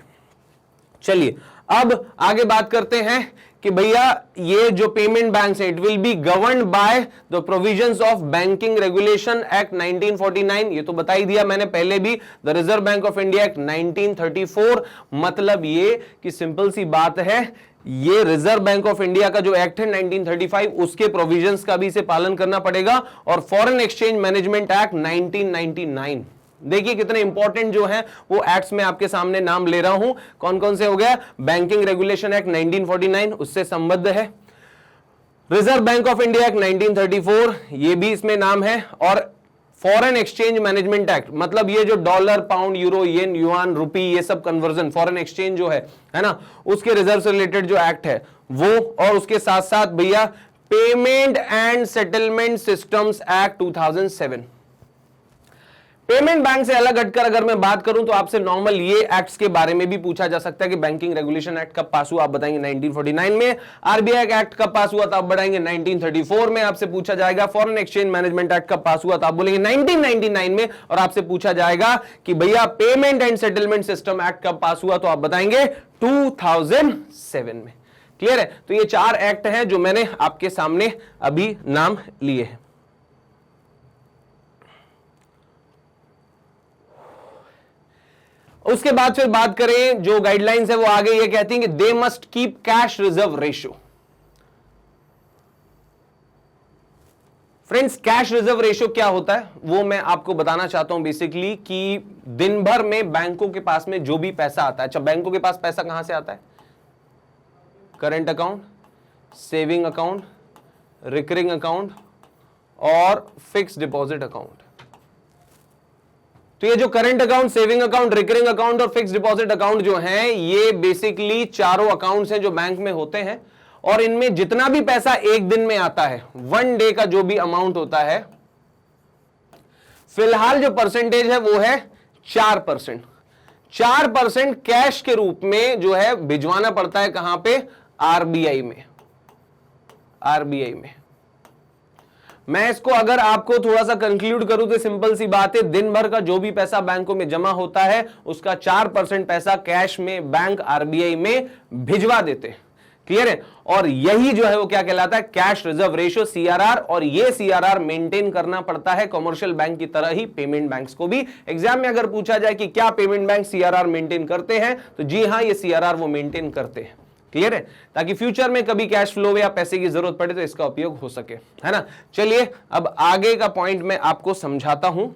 चलिए अब आगे बात करते हैं कि भैया ये जो पेमेंट बैंक्स है, it will be governed by the provisions of banking regulation act 1949, ये तो बता ही दिया मैंने पहले भी, the reserve bank of India act 1934। मतलब ये कि सिंपल सी बात है, ये रिजर्व बैंक ऑफ इंडिया का जो एक्ट है 1935 उसके प्रोविजंस का भी इसे पालन करना पड़ेगा, और फॉरेन एक्सचेंज मैनेजमेंट एक्ट 1999। देखिए कितने इंपॉर्टेंट जो है वो एक्ट्स में आपके सामने नाम ले रहा हूं। कौन कौन से हो गया? बैंकिंग रेगुलेशन एक्ट 1949 उससे संबद्ध है, reserve bank of India act 1934 ये भी इसमें नाम है, और फॉरेन एक्सचेंज मैनेजमेंट एक्ट, मतलब ये जो डॉलर, पाउंड, यूरो, येन, युआन, रुपी, ये सब कन्वर्जन, फॉरेन एक्सचेंज जो है ना, उसके रिजर्व से रिलेटेड जो एक्ट है वो, और उसके साथ साथ भैया payment and settlement systems act 2007। Payment bank से अलग हटकर अगर मैं बात करूं तो आपसे नॉर्मल ये एक्ट्स के बारे में भी पूछा जा सकता है कि बैंकिंग रेगुलेशन एक्ट कब पास हुआ, आप बताएंगे 1949 में। आरबीआई एक्ट कब पास हुआ था, आप बताएंगे 1934 में। आपसे पूछा जाएगा फॉरेन एक्सचेंज मैनेजमेंट एक्ट कब पास हुआ था, आप बोलेंगे 1999 में। और आपसे पूछा जाएगा कि भैया payment and settlement system act कब पास हुआ, तो आप बताएंगे 2007 में। क्लियर है? तो ये चार एक्ट हैं जो मैंने आपके सामने अभी नाम लिए हैं। उसके बाद फिर बात करें जो गाइडलाइंस है वो आगे ये कहती हैं कि they must keep cash reserve ratio. Friends cash reserve ratio क्या होता है वो मैं आपको बताना चाहता हूं बेसिकली, कि दिन भर में बैंकों के पास में जो भी पैसा आता है, अच्छा बैंकों के पास पैसा कहां से आता है? Current account, saving account, recurring account और फिक्स डिपॉजिट अकाउंट। तो ये जो current account, saving account, recurring account और फिक्स डिपॉजिट अकाउंट जो हैं, ये बेसिकली चारों अकाउंट्स हैं जो बैंक में होते हैं, और इनमें जितना भी पैसा एक दिन में आता है, वन डे का जो भी अमाउंट होता है, फिलहाल जो परसेंटेज है वो है 4%। 4% कैश के रूप में जो है भिजवाना पड़ता है, कहां पे? आरबीआई में। आरबीआई में मैं इसको अगर आपको थोड़ा सा कंक्लूड करूं तो सिंपल सी बात है, दिन भर का जो भी पैसा बैंकों में जमा होता है उसका 4% पैसा कैश में बैंक आरबीआई में भिजवा देते हैं। क्लियर है? और यही जो है वो क्या कहलाता है? Cash reserve ratio, CRR. और ये सीआरआर मेंटेन करना पड़ता है कमर्शियल बैंक की तरह ही पेमेंट बैंक्स को भी। एग्जाम में अगर पूछा जाए कि क्या पेमेंट बैंक सीआरआर मेंटेन करते हैं, तो जी हां, ये सीआरआर वो मेंटेन करते हैं। क्लियर है? ताकि फ्यूचर में कभी कैश फ्लो या पैसे की जरूरत पड़े तो इसका उपयोग हो सके, है ना। चलिए अब आगे का पॉइंट मैं आपको समझाता हूं।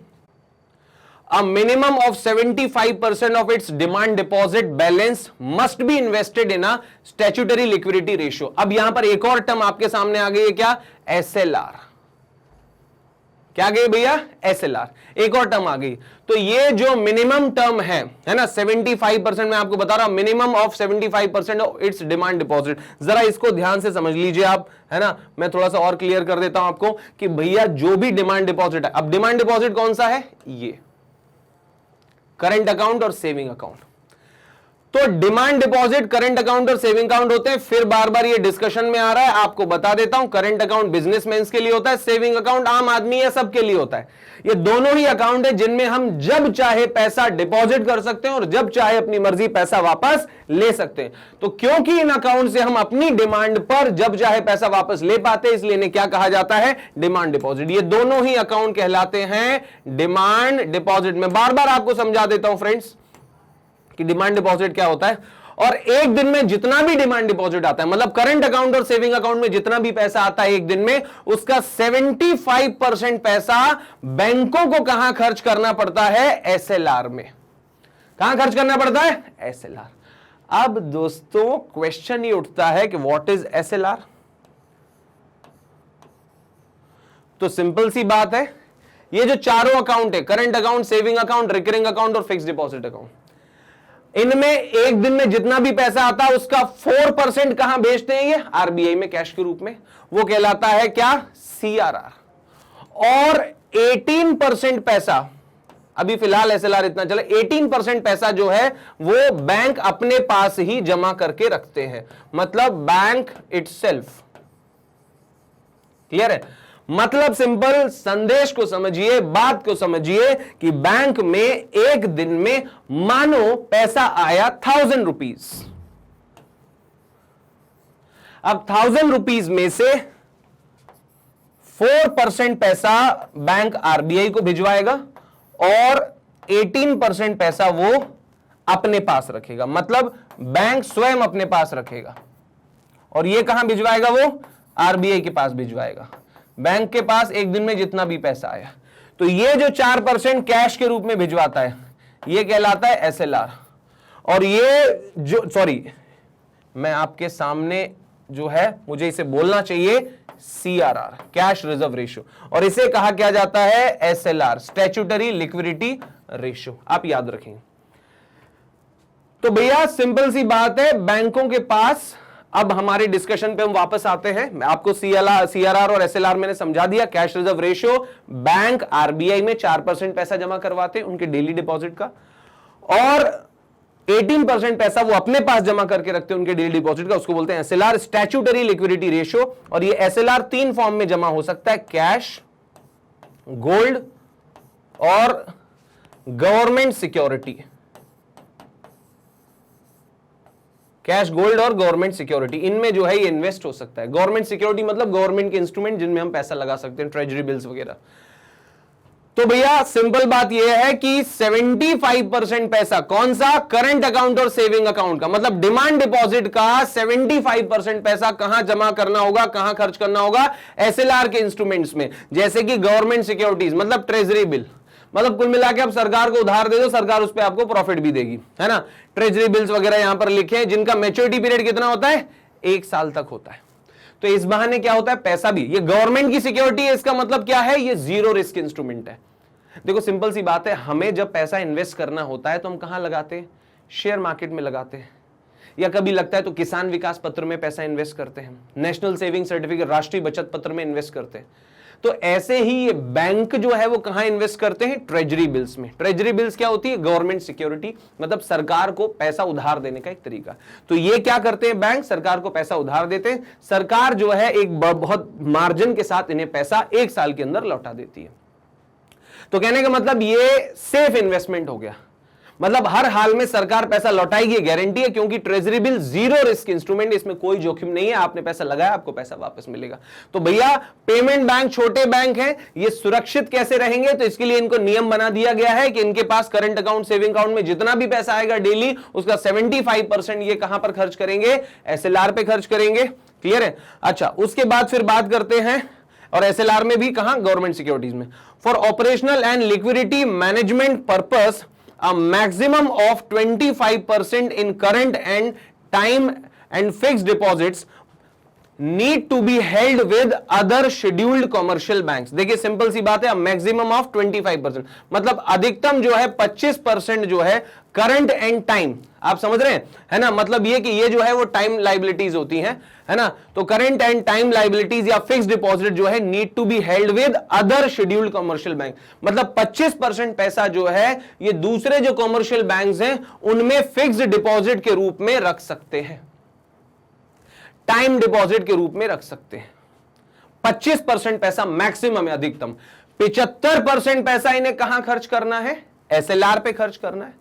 A minimum of 75% of its demand deposit balance must be invested in a statutory liquidity ratio। अब यहां पर एक और टर्म आपके सामने आ गई है, क्या? SLR। क्या गई भैया? SLR। एक और टर्म आ गई। तो ये जो मिनिमम टर्म है ना, 75%, मैं आपको बता रहा हूं, minimum of 75% of its demand deposit. जरा इसको ध्यान से समझ लीजिए आप, है ना। मैं थोड़ा सा और क्लियर कर देता हूं आपको कि भैया जो भी डिमांड डिपॉजिट है, अब डिमांड डिपॉजिट कौन सा है? ये करंट अकाउंट और सेविंग अकाउंट। तो डिमांड डिपॉजिट करंट अकाउंट और सेविंग अकाउंट होते हैं। फिर बार बार ये डिस्कशन में आ रहा है, आपको बता देता हूं, करंट अकाउंट बिजनेसमैन के लिए होता है, सेविंग अकाउंट आम आदमी है, सबके लिए होता है। ये दोनों ही अकाउंट है जिनमें हम जब चाहे पैसा डिपॉजिट कर सकते हैं और जब चाहे अपनी मर्जी पैसा वापस ले सकते हैं। तो क्योंकि इन अकाउंट से हम अपनी डिमांड पर जब चाहे पैसा वापस ले पाते हैं, इसलिए इन्हें क्या कहा जाता है? Demand deposit. ये दोनों ही अकाउंट कहलाते हैं डिमांड डिपॉजिट। मैं बार बार आपको समझा देता हूं फ्रेंड्स कि डिमांड डिपॉजिट क्या होता है। और एक दिन में जितना भी डिमांड डिपॉजिट आता है, मतलब करंट अकाउंट और सेविंग अकाउंट में जितना भी पैसा आता है एक दिन में, उसका 75% पैसा बैंकों को कहां खर्च करना पड़ता है? एसएलआर में। कहां खर्च करना पड़ता है? एसएलआर। अब दोस्तों क्वेश्चन ये उठता है कि व्हाट इज एसएलआर? तो सिंपल सी बात है, ये जो चारों अकाउंट है, current account, saving account, recurring account और फिक्स डिपॉजिट अकाउंट, इनमें एक दिन में जितना भी पैसा आता है उसका 4% कहां भेजते हैं? ये आरबीआई में कैश के रूप में। वो कहलाता है क्या? सीआरआर। और 18% पैसा अभी फिलहाल एसएलआर इतना चला, 18% पैसा जो है वो बैंक अपने पास ही जमा करके रखते हैं, मतलब बैंक इटसेल्फ। क्लियर है? मतलब सिंपल, संदेश को समझिए, बात को समझिए कि बैंक में एक दिन में मानो पैसा आया 1000 रुपीज। अब 1000 रुपीज में से 4% पैसा बैंक आरबीआई को भिजवाएगा और 18% पैसा वो अपने पास रखेगा, मतलब बैंक स्वयं अपने पास रखेगा और ये कहां भिजवाएगा? वो आरबीआई के पास भिजवाएगा, बैंक के पास एक दिन में जितना भी पैसा आया। तो ये जो 4% कैश के रूप में भिजवाता है ये कहलाता है एसएलआर। और ये जो, सॉरी मैं आपके सामने जो है मुझे इसे बोलना चाहिए सीआरआर, कैश रिजर्व रेशियो, और इसे कहा क्या जाता है? SLR, statutory liquidity ratio. आप याद रखेंगे। तो भैया सिंपल सी बात है, बैंकों के पास, अब हमारे डिस्कशन पे हम वापस आते हैं। मैं आपको सीआरआर और एसएलआर मैंने समझा दिया। Cash reserve ratio, bank RBI में 4% पैसा जमा करवाते हैं उनके डेली डिपॉजिट का, और 18% पैसा वो अपने पास जमा करके रखते हैं उनके डेली डिपॉजिट का, उसको बोलते हैं एसएलआर, स्टैट्यूटरी लिक्विडिटी रेशियो। और ये एसएलआर 3 फॉर्म में जमा हो सकता है, कैश, गोल्ड और गवर्नमेंट सिक्योरिटी। कैश, गोल्ड और गवर्नमेंट सिक्योरिटी, इनमें जो है ये इन्वेस्ट हो सकता है। गवर्नमेंट सिक्योरिटी मतलब गवर्नमेंट के इंस्ट्रूमेंट जिनमें हम पैसा लगा सकते हैं, ट्रेजरी बिल्स वगैरह। तो भैया सिंपल बात यह है कि 75% पैसा कौन सा? करंट अकाउंट और सेविंग अकाउंट का, मतलब डिमांड डिपॉजिट का 75% पैसा कहां जमा करना होगा, कहां खर्च करना होगा? एसएलआर के इंस्ट्रूमेंट्स में, जैसे कि गवर्नमेंट सिक्योरिटीज मतलब ट्रेजरी बिल, मतलब कुल मिला के आप सरकार को उधार दे दो, सरकार उस पर आपको प्रॉफिट भी देगी, है ना। ट्रेजरी बिल्स वगैरह यहां पर लिखे हैं जिनका मैच्योरिटी पीरियड कितना होता है? 1 साल तक होता है। तो इस बहाने क्या होता है? पैसा भी, ये गवर्नमेंट की सिक्योरिटी है, इसका मतलब क्या है? ये जीरो रिस्क इंस्ट्रूमेंट है। देखो सिंपल सी बात है, हमें जब पैसा इन्वेस्ट करना होता है तो हम कहां लगाते हैं? शेयर मार्केट में लगाते हैं, या कभी लगता है तो किसान विकास पत्र में पैसा इन्वेस्ट करते हैं, नेशनल सेविंग सर्टिफिकेट, राष्ट्रीय बचत पत्र में इन्वेस्ट करते हैं। तो ऐसे ही ये बैंक जो है वो कहां इन्वेस्ट करते हैं? ट्रेजरी बिल्स में। ट्रेजरी बिल्स क्या होती है? गवर्नमेंट सिक्योरिटी, मतलब सरकार को पैसा उधार देने का एक तरीका। तो ये क्या करते हैं? बैंक सरकार को पैसा उधार देते हैं, सरकार जो है एक बहुत मार्जिन के साथ इन्हें पैसा 1 साल के अंदर लौटा देती है। तो कहने का मतलब ये सेफ इन्वेस्टमेंट हो गया, मतलब हर हाल में सरकार पैसा लौटाएगी, गारंटी है, क्योंकि treasury bill zero risk instrument, इसमें कोई जोखिम नहीं है, आपने पैसा लगाया आपको पैसा वापस मिलेगा। तो भैया पेमेंट बैंक छोटे बैंक हैं, ये सुरक्षित कैसे रहेंगे? तो इसके लिए इनको नियम बना दिया गया है कि इनके पास करंट अकाउंट, सेविंग अकाउंट में जितना भी पैसा आएगा डेली, उसका 75% ये कहां पर खर्च करेंगे? एसएलआर पे खर्च करेंगे। क्लियर है? अच्छा, उसके बाद फिर बात करते हैं, और एसएलआर में भी कहां? गवर्नमेंट सिक्योरिटीज में। For operational and liquidity management purpose a maximum of 25% in current and time and fixed deposits need to be held with other scheduled commercial banks। देखिए सिंपल सी बात है, मैक्सिमम ऑफ 25%, मतलब अधिकतम जो है 25% जो है करंट एंड टाइम, आप समझ रहे हैं, है ना। मतलब ये कि ये जो है वो टाइम लाइबिलिटीज होती हैं, है ना। तो करंट एंड टाइम लाइबिलिटीज या फिक्स डिपॉजिट जो है need to be held with other scheduled commercial bank, मतलब 25% पैसा जो है ये दूसरे जो कमर्शियल बैंक्स हैं उनमें फिक्स्ड डिपॉजिट के रूप में रख सकते हैं, टाइम डिपॉजिट के रूप में रख सकते हैं। 25% पैसा मैक्सिमम है, अधिकतम 75% पैसा इन्हें कहां खर्च करना है? एसएलआर पे खर्च करना है,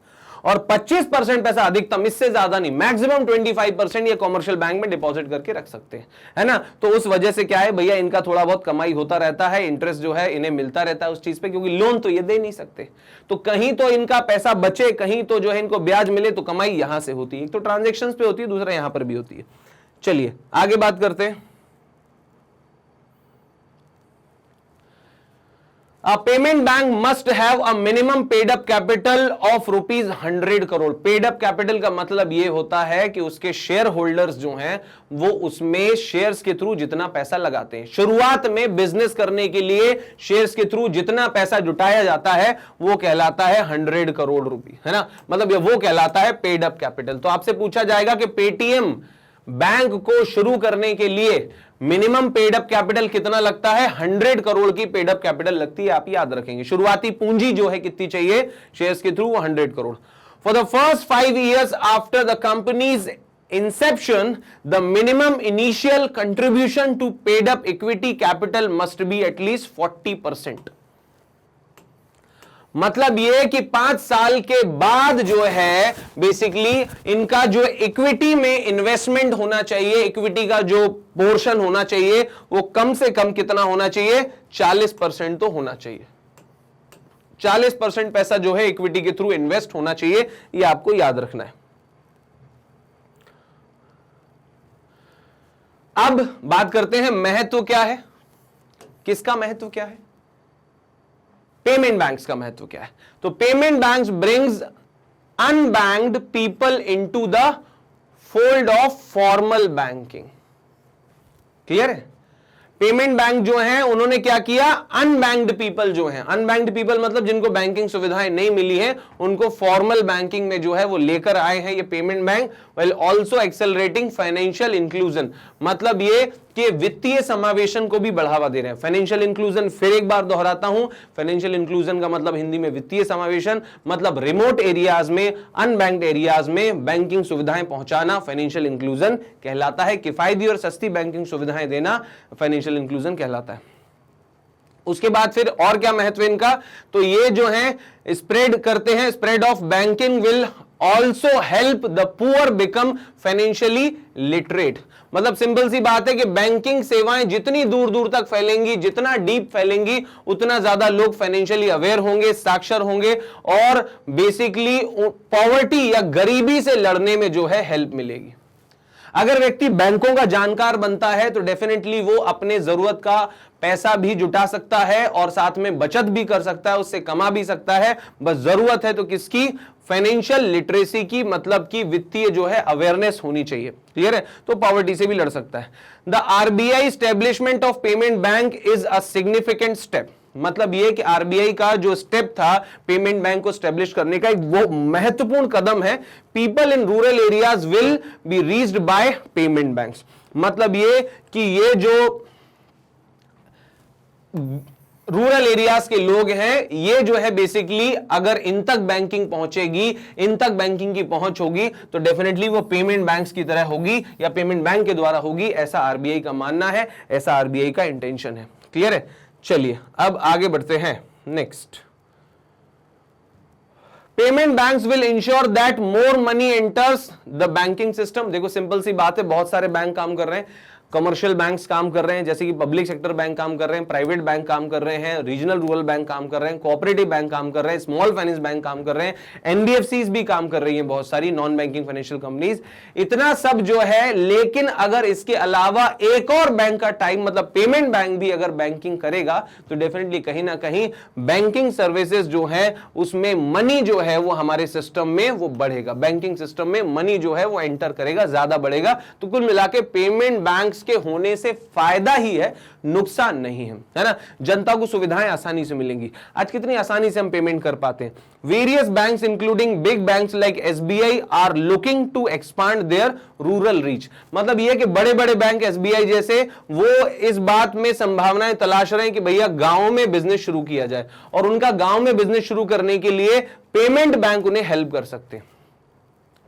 और 25% पैसा अधिकतम, इससे ज्यादा नहीं, मैक्सिमम 25% ये कॉमर्शियल बैंक में डिपॉजिट करके रख सकते हैं, है ना। तो उस वजह से क्या है भैया, इनका थोड़ा बहुत कमाई होता रहता है, इंटरेस्ट जो है इन्हें मिलता रहता है उस चीज पे, क्योंकि लोन तो ये दे नहीं सकते, तो कहीं तो इनका पैसा बचे, कहीं तो जो है इनको ब्याज मिले, तो कमाई यहां से होती है। एक तो ट्रांजेक्शन पे होती है, दूसरा यहां पर भी होती है। चलिए आगे बात करते हैं। A payment bank must have a minimum paid up capital of ₹100 crore. Paid up capital का मतलब यह होता है कि उसके शेयर होल्डर्स जो हैं वो उसमें शेयर्स के थ्रू जितना पैसा लगाते हैं, शुरुआत में बिजनेस करने के लिए शेयर्स के थ्रू जितना पैसा जुटाया जाता है वो कहलाता है 100 करोड़ रुपए, है ना। मतलब ये वो कहलाता है पेड अप कैपिटल। तो आपसे पूछा जाएगा कि पेटीएम बैंक को शुरू करने के लिए मिनिमम पेड अप कैपिटल कितना लगता है? 100 करोड़ की पेड अप कैपिटल लगती है, आप याद रखेंगे। शुरुआती पूंजी जो है कितनी चाहिए शेयर्स के थ्रू? वो 100 crore. For the first 5 years after the companies inception, the minimum initial contribution to paid up equity capital must be at least 40%। मतलब ये कि 5 साल के बाद जो है बेसिकली इनका जो इक्विटी में इन्वेस्टमेंट होना चाहिए, इक्विटी का जो पोर्शन होना चाहिए वो कम से कम कितना होना चाहिए? 40% तो होना चाहिए। 40% पैसा जो है इक्विटी के थ्रू इन्वेस्ट होना चाहिए, ये आपको याद रखना है। अब बात करते हैं महत्व क्या है, किसका महत्व क्या है? पेमेंट बैंक्स का महत्व क्या है? तो payment banks brings unbanked people into the fold of formal banking. Clear है? पेमेंट बैंक जो है उन्होंने क्या किया? अनबैंक्ड पीपल जो है, अनबैंक्ड पीपल मतलब जिनको बैंकिंग सुविधाएं नहीं मिली है, उनको फॉर्मल बैंकिंग में जो है वो लेकर आए हैं ये payment bank, well also accelerating financial inclusion. मतलब ये कि वित्तीय समावेशन को भी बढ़ावा दे रहे हैं। फाइनेंशियल इंक्लूजन, फिर एक बार दोहराता हूं, फाइनेंशियल इंक्लूजन का मतलब हिंदी में वित्तीय समावेशन, मतलब रिमोट एरियाज में, अनबैंक्ड एरियाज में बैंकिंग सुविधाएं पहुंचाना फाइनेंशियल इंक्लूजन कहलाता है। किफायती और सस्ती बैंकिंग सुविधाएं देना फाइनेंशियल इंक्लूजन कहलाता है। उसके बाद फिर और क्या महत्व इनका? तो ये जो है स्प्रेड करते हैं, spread of banking will also help the poor become financially literate. मतलब सिंपल सी बात है कि बैंकिंग सेवाएं जितनी दूर दूर तक फैलेंगी, जितना डीप फैलेंगी, उतना ज्यादा लोग फाइनेंशियली अवेयर होंगे, साक्षर होंगे और बेसिकली पॉवर्टी या गरीबी से लड़ने में जो है हेल्प मिलेगी। अगर व्यक्ति बैंकों का जानकार बनता है तो डेफिनेटली वो अपने जरूरत का पैसा भी जुटा सकता है और साथ में बचत भी कर सकता है, उससे कमा भी सकता है। बस जरूरत है तो किसकी? फाइनेंशियल लिटरेसी की, मतलब कि वित्तीय जो है अवेयरनेस होनी चाहिए। क्लियर है? तो पॉवर्टी से भी लड़ सकता है। The RBI establishment of payment bank is a significant step. मतलब यह कि आरबीआई का जो स्टेप था पेमेंट बैंक को स्टैब्लिश करने का, एक वो महत्वपूर्ण कदम है। People in rural areas will be reached by payment banks. मतलब ये कि ये जो रूरल एरियाज के लोग हैं, ये जो है बेसिकली अगर इन तक बैंकिंग पहुंचेगी, इन तक बैंकिंग की पहुंच होगी तो डेफिनेटली वो पेमेंट बैंक्स की तरह होगी या पेमेंट बैंक के द्वारा होगी, ऐसा आरबीआई का मानना है, ऐसा आरबीआई का इंटेंशन है। क्लियर है? चलिए अब आगे बढ़ते हैं। Next, payment banks will ensure that more money enters the banking system. देखो सिंपल सी बात है, बहुत सारे बैंक काम कर रहे हैं, कमर्शियल बैंक्स काम कर रहे हैं, जैसे कि पब्लिक सेक्टर बैंक काम कर रहे हैं, प्राइवेट बैंक काम कर रहे हैं, रीजनल रूरल बैंक काम कर रहे हैं, कोऑपरेटिव बैंक काम कर रहे हैं, स्मॉल फाइनेंस बैंक काम कर रहे हैं, एनबीएफसीज भी काम कर रही हैं, बहुत सारी नॉन बैंकिंग फाइनेंशियल कंपनीज, इतना सब जो है। लेकिन अगर इसके अलावा एक और बैंक का टाइम, मतलब पेमेंट बैंक भी अगर बैंकिंग करेगा तो डेफिनेटली कहीं ना कहीं बैंकिंग सर्विसेज जो है उसमें मनी जो है वो हमारे सिस्टम में वो बढ़ेगा, बैंकिंग सिस्टम में मनी जो है वो एंटर करेगा, ज्यादा बढ़ेगा। तो कुल मिला के पेमेंट बैंक के होने से फायदा ही है, नुकसान नहीं है ना। जनता को सुविधाएं आसानी से मिलेंगी। आज कितनी आसानी से हम पेमेंट कर पाते हैं। Various banks including big banks like SBI are looking to expand their rural reach. मतलब यह कि बड़े बड़े बैंक एसबीआई जैसे वो इस बात में संभावनाएं तलाश रहे हैं कि भैया गांव में बिजनेस शुरू किया जाए, और उनका गांव में बिजनेस शुरू करने के लिए पेमेंट बैंक उन्हें हेल्प कर सकते हैं।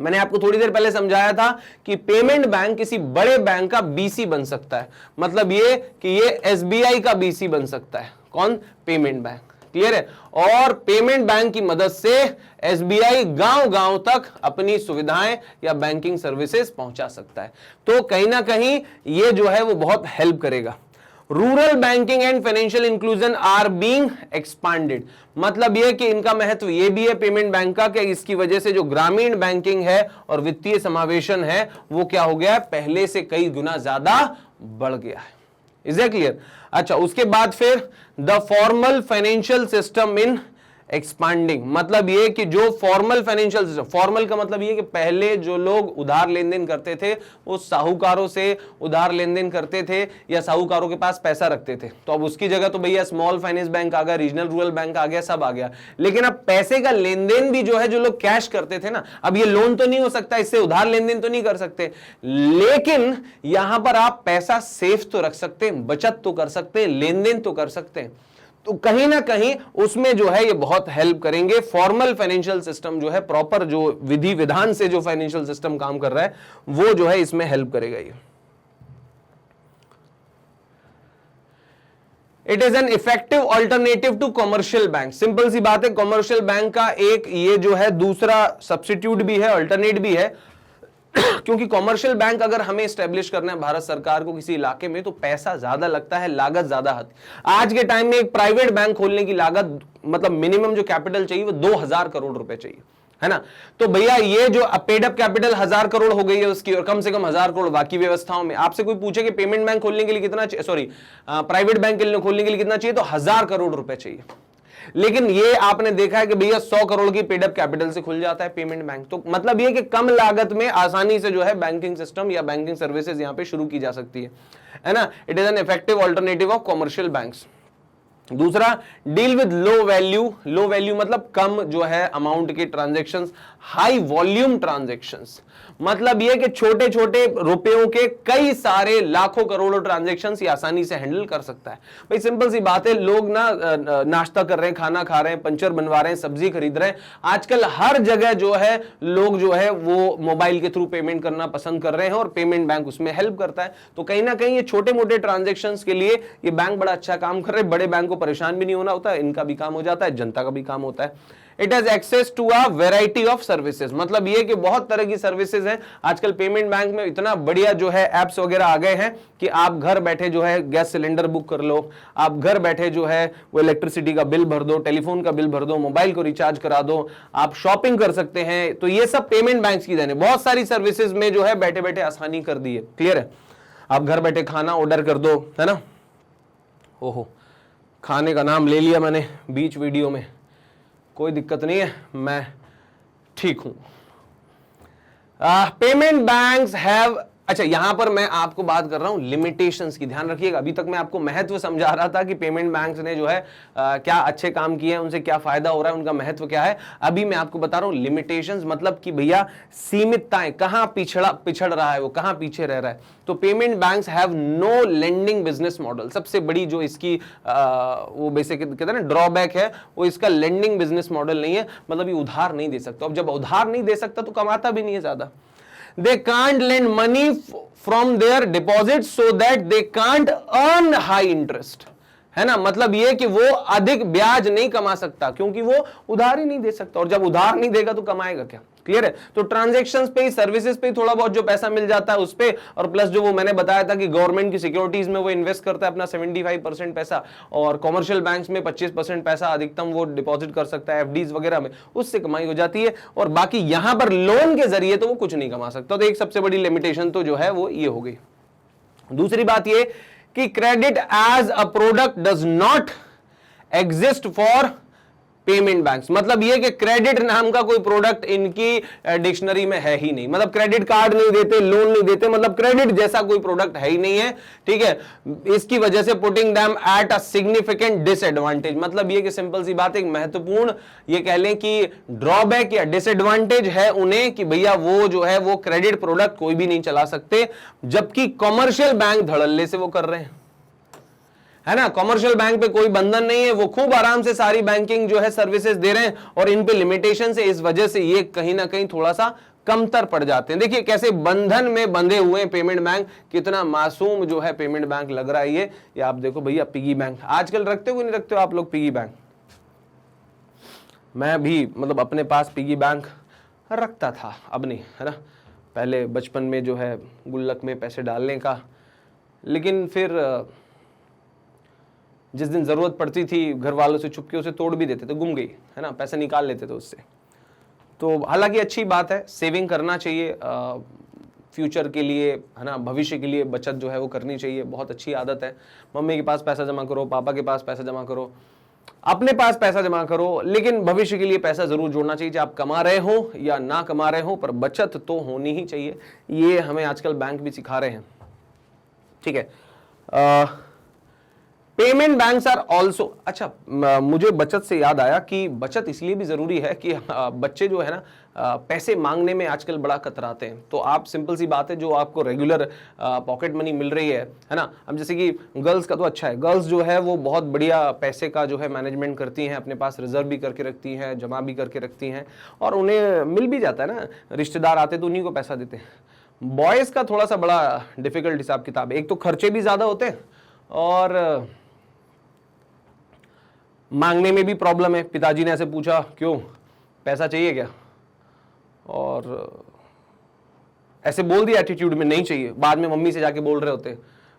मैंने आपको थोड़ी देर पहले समझाया था कि पेमेंट बैंक किसी बड़े बैंक का बीसी बन सकता है। मतलब ये कि ये एसबीआई का बीसी बन सकता है। कौन? Payment bank. क्लियर है? और पेमेंट बैंक की मदद से एसबीआई गांव-गांव तक अपनी सुविधाएं या बैंकिंग सर्विसेज पहुंचा सकता है। तो कहीं ना कहीं ये जो है वो बहुत हेल्प करेगा। Rural banking and financial inclusion are being expanded. मतलब यह कि इनका महत्व यह भी है पेमेंट बैंक का कि इसकी वजह से जो ग्रामीण बैंकिंग है और वित्तीय समावेशन है वो क्या हो गया है? पहले से कई गुना ज्यादा बढ़ गया है। Is it clear? अच्छा, उसके बाद फिर the formal financial system in expanding, मतलब ये कि जो फॉर्मल फाइनेंशियल सिस्टम, फॉर्मल का मतलब ये कि पहले जो लोग उधार लेन देन करते थे वो साहूकारों से उधार लेन देन करते थे या साहूकारों के पास पैसा रखते थे, तो अब उसकी जगह तो भैया स्मॉल फाइनेंस बैंक आ गया, रीजनल रूरल बैंक आ गया, सब आ गया। लेकिन अब पैसे का लेन देन भी जो है, जो लोग कैश करते थे ना, अब ये लोन तो नहीं हो सकता, इससे उधार लेन देन तो नहीं कर सकते, लेकिन यहां पर आप पैसा सेफ तो रख सकते हैं, बचत तो कर सकते हैं, लेन देन तो कर सकते हैं। तो कहीं ना कहीं उसमें जो है ये बहुत हेल्प करेंगे। फॉर्मल फाइनेंशियल सिस्टम जो है, प्रॉपर जो विधि विधान से जो फाइनेंशियल सिस्टम काम कर रहा है, वो जो है इसमें हेल्प करेगा ये। It is an effective alternative to commercial bank. Simple सी बात है, कॉमर्शियल बैंक का एक ये जो है दूसरा सब्स्टिट्यूट भी है, अल्टरनेट भी है। क्योंकि कॉमर्शियल बैंक अगर हमें स्टैब्लिश करना है भारत सरकार को किसी इलाके में, तो पैसा ज्यादा लगता है, लागत ज्यादा है। आज के टाइम में एक प्राइवेट बैंक खोलने की लागत, मतलब मिनिमम जो कैपिटल चाहिए वो 2000 करोड़ रुपए चाहिए, है ना। तो भैया ये जो पेड अप कैपिटल 1000 करोड़ हो गई है उसकी, और कम से कम 1000 करोड़ बाकी व्यवस्थाओं में। आपसे कोई पूछे कि पेमेंट बैंक खोलने के लिए कितना, सॉरी प्राइवेट बैंक खोलने के लिए कितना चाहिए, तो 1000 करोड़ रुपए चाहिए। लेकिन ये आपने देखा है कि भैया 100 करोड़ की पेड अप कैपिटल से खुल जाता है पेमेंट बैंक। तो मतलब ये कि कम लागत में आसानी से जो है बैंकिंग सिस्टम या बैंकिंग सर्विसेज यहां पे शुरू की जा सकती है ना। It is an effective alternative of commercial banks. दूसरा, deal with low value. Low value मतलब कम जो है अमाउंट के ट्रांजैक्शंस, हाई वॉल्यूम ट्रांजैक्शंस, मतलब ये कि छोटे छोटे रुपयों के कई सारे लाखों करोड़ों ट्रांजैक्शंस ये आसानी से हैंडल कर सकता है। भाई सिंपल सी बात है, लोग ना नाश्ता कर रहे हैं, खाना खा रहे हैं, पंचर बनवा रहे हैं, सब्जी खरीद रहे हैं, आजकल हर जगह जो है लोग जो है वो मोबाइल के थ्रू पेमेंट करना पसंद कर रहे हैं, और पेमेंट बैंक उसमें हेल्प करता है। तो कहीं ना कहीं ये छोटे मोटे ट्रांजेक्शन्स के लिए ये बैंक बड़ा अच्छा काम कर रहे हैं। बड़े बैंक को परेशान भी नहीं होना होता, इनका भी काम हो जाता है, जनता का भी काम होता है। It has access to a variety of services, मतलब ये कि बहुत तरह की सर्विसेज हैं। आजकल पेमेंट बैंक में इतना बढ़िया जो है एप्स वगैरह आ गए हैं कि आप घर बैठे जो है गैस सिलेंडर बुक कर लो, आप घर बैठे जो है वो इलेक्ट्रिसिटी का बिल भर दो, टेलीफोन का बिल भर दो, मोबाइल को रिचार्ज करा दो, आप शॉपिंग कर सकते हैं। तो ये सब पेमेंट बैंक की देन है। बहुत सारी सर्विसेज में जो है बैठे बैठे आसानी कर दी है। क्लियर है? आप घर बैठे खाना ऑर्डर कर दो, है ना। ओहो, खाने का नाम ले लिया मैंने बीच वीडियो में, कोई दिक्कत नहीं है, मैं ठीक हूं। पेमेंट बैंक्स हैव, अच्छा यहां पर मैं आपको बात कर रहा हूं लिमिटेशंस की, ध्यान रखिएगा। अभी तक मैं आपको महत्व समझा रहा था कि पेमेंट बैंक्स ने जो है क्या अच्छे काम किए हैं, उनसे क्या फायदा हो रहा है, उनका महत्व क्या है। अभी मैं आपको बता रहा हूं लिमिटेशंस, मतलब कि भैया सीमितताएं, कहां पिछड़ रहा है वो, कहां पीछे रह रहा है। तो payment banks have no lending business model. सबसे बड़ी जो इसकी वो बेसिक कहते हैं ना ड्रॉबैक है, वो इसका लेंडिंग बिजनेस मॉडल नहीं है, मतलब ये उधार नहीं दे सकता। अब जब उधार नहीं दे सकता तो कमाता भी नहीं है ज्यादा। They can't lend money from their deposits so that they can't earn high interest, है ना। मतलब ये कि वो अधिक ब्याज नहीं कमा सकता क्योंकि वो उधार ही नहीं दे सकता, और जब उधार नहीं देगा तो कमाएगा क्या। क्लियर है? तो ट्रांजैक्शंस पे ही, सर्विसेज पे ही थोड़ा बहुत जो पैसा मिल जाता है उस पे, और प्लस जो वो मैंने बताया था कि गवर्नमेंट की सिक्योरिटीज में वो इन्वेस्ट करता है अपना 75% पैसा, और कॉमर्शियल बैंक्स में 25% पैसा अधिकतम वो डिपॉजिट कर सकता है एफडीज वगैरह में, उससे कमाई हो जाती है। और बाकी यहां पर लोन के जरिए तो वो कुछ नहीं कमा सकता। तो एक सबसे बड़ी लिमिटेशन तो जो है वो ये हो गई। दूसरी बात ये कि credit as a product does not exist for payment banks, मतलब ये कि क्रेडिट नाम का कोई प्रोडक्ट इनकी डिक्शनरी में है ही नहीं। मतलब क्रेडिट कार्ड नहीं देते, लोन नहीं देते, मतलब क्रेडिट जैसा कोई प्रोडक्ट है ही नहीं है। ठीक है, इसकी वजह से putting them at a significant disadvantage, मतलब ये कि सिंपल सी बात, एक महत्वपूर्ण ये कह लें कि ड्रॉबैक या डिसएडवांटेज है उन्हें कि भैया वो जो है वो क्रेडिट प्रोडक्ट कोई भी नहीं चला सकते, जबकि कॉमर्शियल बैंक धड़ल्ले से वो कर रहे हैं, है ना। कॉमर्शियल बैंक पे कोई बंधन नहीं है, वो खूब आराम से सारी बैंकिंग जो है सर्विसेज दे रहे हैं, और इन पे लिमिटेशन है, इस वजह से ये कहीं ना कहीं थोड़ा सा कमतर पड़ जाते हैं। देखिए कैसे बंधन में बंधे हुए पेमेंट बैंक, कितना मासूम जो है पेमेंट बैंक लग रहा है ये आप देखो भैया। पिगी बैंक आजकल रखते हो कि नहीं रखते हो आप लोग पिगी बैंक? मैं भी मतलब अपने पास पिगी बैंक रखता था, अब नहीं, है ना। पहले बचपन में जो है गुल्लक में पैसे डालने का, लेकिन फिर जिस दिन जरूरत पड़ती थी घर वालों से छुपके उसे तोड़ भी देते थे, गुम गई, है ना, पैसे निकाल लेते थे उससे। तो हालांकि अच्छी बात है, सेविंग करना चाहिए फ्यूचर के लिए, है ना, भविष्य के लिए बचत जो है वो करनी चाहिए, बहुत अच्छी आदत है। मम्मी के पास पैसा जमा करो, पापा के पास पैसा जमा करो, अपने पास पैसा जमा करो, लेकिन भविष्य के लिए पैसा जरूर जोड़ना चाहिए, चाहे आप कमा रहे हो या ना कमा रहे हो, पर बचत तो होनी ही चाहिए। ये हमें आजकल बैंक भी सिखा रहे हैं। ठीक है, पेमेंट बैंक्स आर ऑल्सो, अच्छा मुझे बचत से याद आया कि बचत इसलिए भी जरूरी है कि बच्चे जो है ना पैसे मांगने में आजकल बड़ा कतराते हैं। तो आप, सिंपल सी बात है, जो आपको रेगुलर पॉकेट मनी मिल रही है ना, अब जैसे कि गर्ल्स का तो अच्छा है, गर्ल्स जो है वो बहुत बढ़िया पैसे का जो है मैनेजमेंट करती हैं, अपने पास रिजर्व भी करके रखती हैं, जमा भी करके रखती हैं, और उन्हें मिल भी जाता है ना, रिश्तेदार आते तो उन्हीं को पैसा देते हैं। बॉयज़ का थोड़ा सा बड़ा डिफिकल्ट हिसाब किताब है, एक तो खर्चे भी ज़्यादा होते हैं और मांगने में भी प्रॉब्लम है। पिताजी ने ऐसे पूछा, क्यों, पैसा चाहिए क्या, और ऐसे बोल दिया एटीट्यूड में, नहीं चाहिए, बाद में मम्मी से जाके बोल रहे होते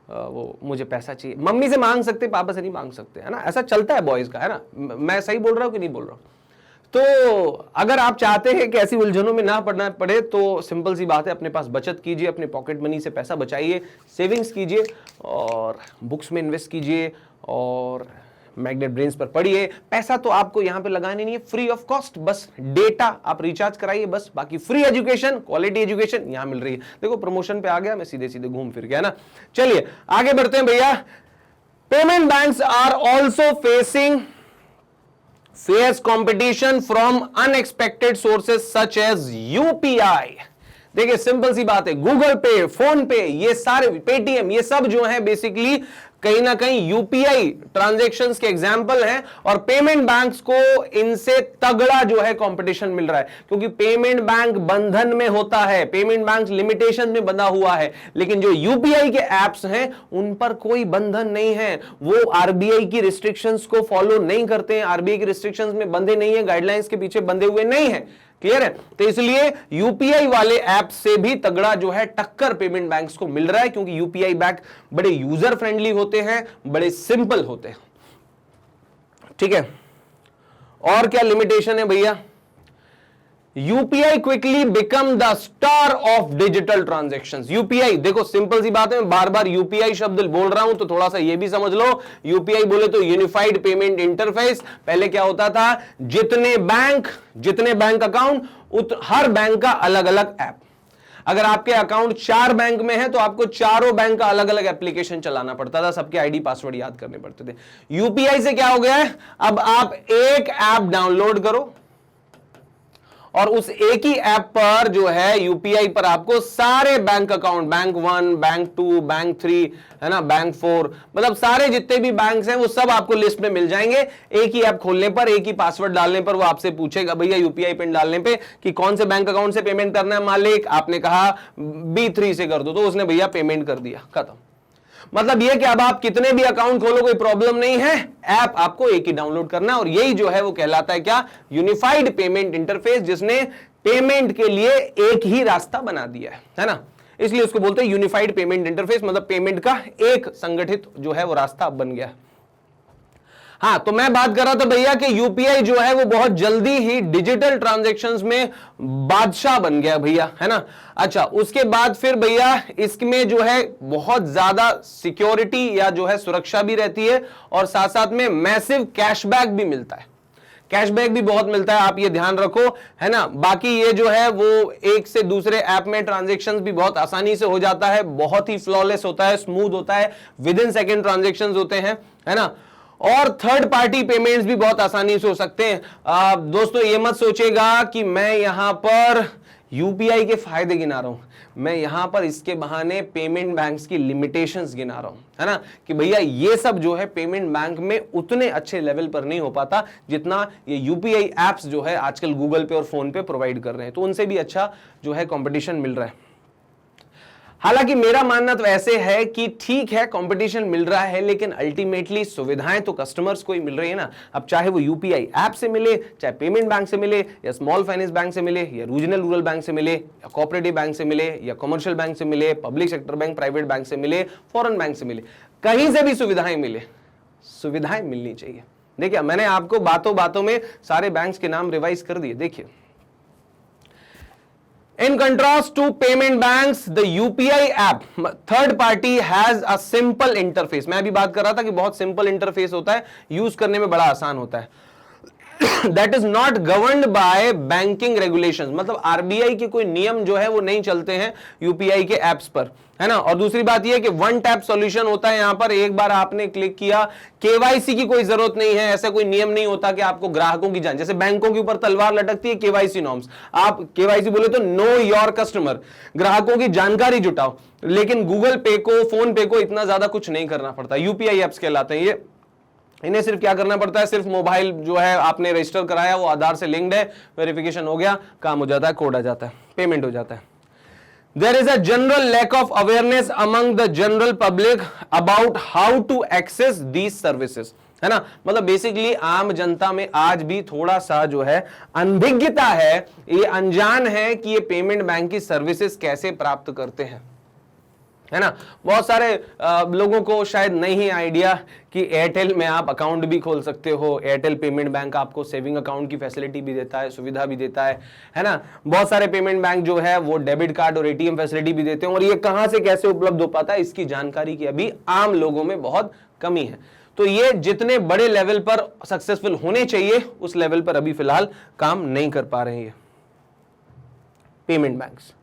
वो मुझे पैसा चाहिए। मम्मी से मांग सकते, पापा से नहीं मांग सकते, है ना, ऐसा चलता है बॉयज का, है ना। मैं सही बोल रहा हूं कि नहीं बोल रहा हूं? तो अगर आप चाहते हैं कि ऐसी उलझनों में ना पड़ना पड़े, तो सिंपल सी बात है, अपने पास बचत कीजिए, अपने पॉकेट मनी से पैसा बचाइए, सेविंग्स कीजिए और बुक्स में इन्वेस्ट कीजिए और मैग्नेट ब्रेन्स पर पढ़िए। पैसा तो आपको यहां पे लगाने नहीं है, फ्री ऑफ कॉस्ट, बस डेटा आप रिचार्ज कराइए, बस, बाकी फ्री एजुकेशन, क्वालिटी एजुकेशन यहां मिल रही है। देखो प्रमोशन पे आ गया मैं, सीधे सीधे घूम फिर गया ना। चलिए आगे बढ़ते हैं भैया। Payment banks are also facing fierce competition from unexpected sources such as UPI। देखिए सिंपल सी बात है, गूगल पे, फोन पे, ये सारे, पेटीएम, ये सब जो है बेसिकली कहीं ना कहीं यूपीआई ट्रांजैक्शंस के एग्जाम्पल हैं, और पेमेंट बैंक्स को इनसे तगड़ा जो है कंपटीशन मिल रहा है, क्योंकि पेमेंट बैंक बंधन में होता है, पेमेंट बैंक लिमिटेशन में बंधा हुआ है, लेकिन जो यूपीआई के एप्स हैं उन पर कोई बंधन नहीं है, वो आरबीआई की रिस्ट्रिक्शंस को फॉलो नहीं करते हैं, आरबीआई की रिस्ट्रिक्शंस में बंधे नहीं है, गाइडलाइंस के पीछे बंधे हुए नहीं है। क्लियर है? तो इसलिए यूपीआई वाले ऐप से भी तगड़ा जो है टक्कर पेमेंट बैंक्स को मिल रहा है, क्योंकि यूपीआई बैंक बड़े यूजर फ्रेंडली होते हैं, बड़े सिंपल होते हैं। ठीक है, और क्या लिमिटेशन है भैया? UPI quickly become the star of digital transactions. UPI, देखो सिंपल सी बात है, मैं बार बार यूपीआई शब्द बोल रहा हूं तो थोड़ा सा ये भी समझ लो। यूपीआई बोले तो यूनिफाइड पेमेंट इंटरफेस। पहले क्या होता था, जितने बैंक अकाउंट, हर बैंक का अलग अलग ऐप। अगर आपके अकाउंट 4 बैंक में है तो आपको चारों बैंक का अलग अलग एप्लीकेशन चलाना पड़ता था, सबके आईडी पासवर्ड याद करने पड़ते थे। यूपीआई से क्या हो गया है, अब आप एक ऐप डाउनलोड करो और उस एक ही ऐप पर जो है यूपीआई पर आपको सारे bank account, bank 1, bank 2, bank 3, है ना, बैंक 4, मतलब सारे जितने भी बैंक्स हैं वो सब आपको लिस्ट में मिल जाएंगे। एक ही ऐप खोलने पर, एक ही पासवर्ड डालने पर वो आपसे पूछेगा भैया यूपीआई पिन डालने पे कि कौन से बैंक अकाउंट से पेमेंट करना है मालिक। आपने कहा B3 से कर दो, तो उसने भैया पेमेंट कर दिया, खत्म। मतलब यह कि अब आप कितने भी अकाउंट खोलो कोई प्रॉब्लम नहीं है, ऐप आपको एक ही डाउनलोड करना है, और यही जो है वो कहलाता है क्या, यूनिफाइड पेमेंट इंटरफेस, जिसने पेमेंट के लिए एक ही रास्ता बना दिया है ना, इसलिए उसको बोलते हैं यूनिफाइड पेमेंट इंटरफेस, मतलब पेमेंट का एक संगठित जो है वो रास्ता बन गया। हाँ, तो मैं बात कर रहा था भैया कि यूपीआई जो है वो बहुत जल्दी ही डिजिटल ट्रांजैक्शंस में बादशाह बन गया भैया, है ना। अच्छा, उसके बाद फिर भैया इसमें जो है बहुत ज्यादा सिक्योरिटी या जो है सुरक्षा भी रहती है, और साथ साथ में मैसिव कैशबैक भी मिलता है, कैशबैक भी बहुत मिलता है, आप ये ध्यान रखो, है ना। बाकी ये जो है वो एक से दूसरे ऐप में ट्रांजैक्शंस भी बहुत आसानी से हो जाता है, बहुत ही फ्लॉलेस होता है, स्मूथ होता है, विद इन सेकेंड ट्रांजैक्शंस होते हैं, है ना। और थर्ड पार्टी पेमेंट्स भी बहुत आसानी से हो सकते हैं। दोस्तों ये मत सोचेगा कि मैं यहां पर यूपीआई के फायदे गिना रहा हूं, मैं यहां पर इसके बहाने पेमेंट बैंक्स की लिमिटेशंस गिना रहा हूं, है ना, कि भैया ये सब जो है पेमेंट बैंक में उतने अच्छे लेवल पर नहीं हो पाता जितना ये यूपीआई एप्स जो है आजकल गूगल पे और फोन पे प्रोवाइड कर रहे हैं, तो उनसे भी अच्छा जो है कंपटीशन मिल रहा है। हालांकि मेरा मानना तो ऐसे है कि ठीक है कंपटीशन मिल रहा है, लेकिन अल्टीमेटली सुविधाएं तो कस्टमर्स को ही मिल रही है ना। अब चाहे वो यूपीआई ऐप से मिले, चाहे पेमेंट बैंक से मिले, या स्मॉल फाइनेंस बैंक से मिले, या रीजनल रूरल बैंक से मिले, या कोऑपरेटिव बैंक से मिले, या कमर्शियल बैंक से मिले, public sector bank, private bank से मिले, फॉरेन बैंक से मिले, कहीं से भी सुविधाएं मिले, सुविधाएं मिलनी चाहिए। देखिए मैंने आपको बातों बातों में सारे बैंक्स के नाम रिवाइज कर दिए। देखिए In contrast to payment banks, the UPI app, third party has a simple interface. मैं अभी बात कर रहा था कि बहुत सिंपल इंटरफेस होता है, यूज करने में बड़ा आसान होता है. That is not governed by banking regulations. मतलब RBI के कोई नियम जो है वो नहीं चलते हैं UPI के एप्स पर, है ना. और दूसरी बात ये है कि वन टैप सॉल्यूशन होता है. यहां पर एक बार आपने क्लिक किया, केवाईसी की कोई जरूरत नहीं है. ऐसा कोई नियम नहीं होता कि आपको ग्राहकों की जान, जैसे बैंकों के ऊपर तलवार लटकती है केवाईसी नॉर्म्स. आप केवाईसी बोले तो नो योर कस्टमर, ग्राहकों की जानकारी जुटाओ. लेकिन गूगल पे को, फोन पे को इतना ज्यादा कुछ नहीं करना पड़ता. यूपीआई एप्स कहलाते हैं ये. इन्हें सिर्फ क्या करना पड़ता है, सिर्फ मोबाइल जो है आपने रजिस्टर कराया, वो आधार से लिंक्ड है, वेरिफिकेशन हो गया, काम हो जाता है, कोड आ जाता है, पेमेंट हो जाता है. There is a general lack of awareness among the general public about how to access these services, है ना. मतलब बेसिकली आम जनता में आज भी थोड़ा सा जो है अनभिज्ञता है, ये अनजान है कि ये पेमेंट बैंक की सर्विसेज कैसे प्राप्त करते हैं, है ना. बहुत सारे लोगों को शायद नहीं आइडिया कि एयरटेल में आप अकाउंट भी खोल सकते हो. एयरटेल पेमेंट बैंक आपको सेविंग अकाउंट की फैसिलिटी भी देता है, सुविधा भी देता है ना. बहुत सारे पेमेंट बैंक जो है वो डेबिट कार्ड और एटीएम फैसिलिटी भी देते हैं. और ये कहां से कैसे उपलब्ध हो पाता है, इसकी जानकारी की अभी आम लोगों में बहुत कमी है. तो ये जितने बड़े लेवल पर सक्सेसफुल होने चाहिए उस लेवल पर अभी फिलहाल काम नहीं कर पा रहे हैं payment banks.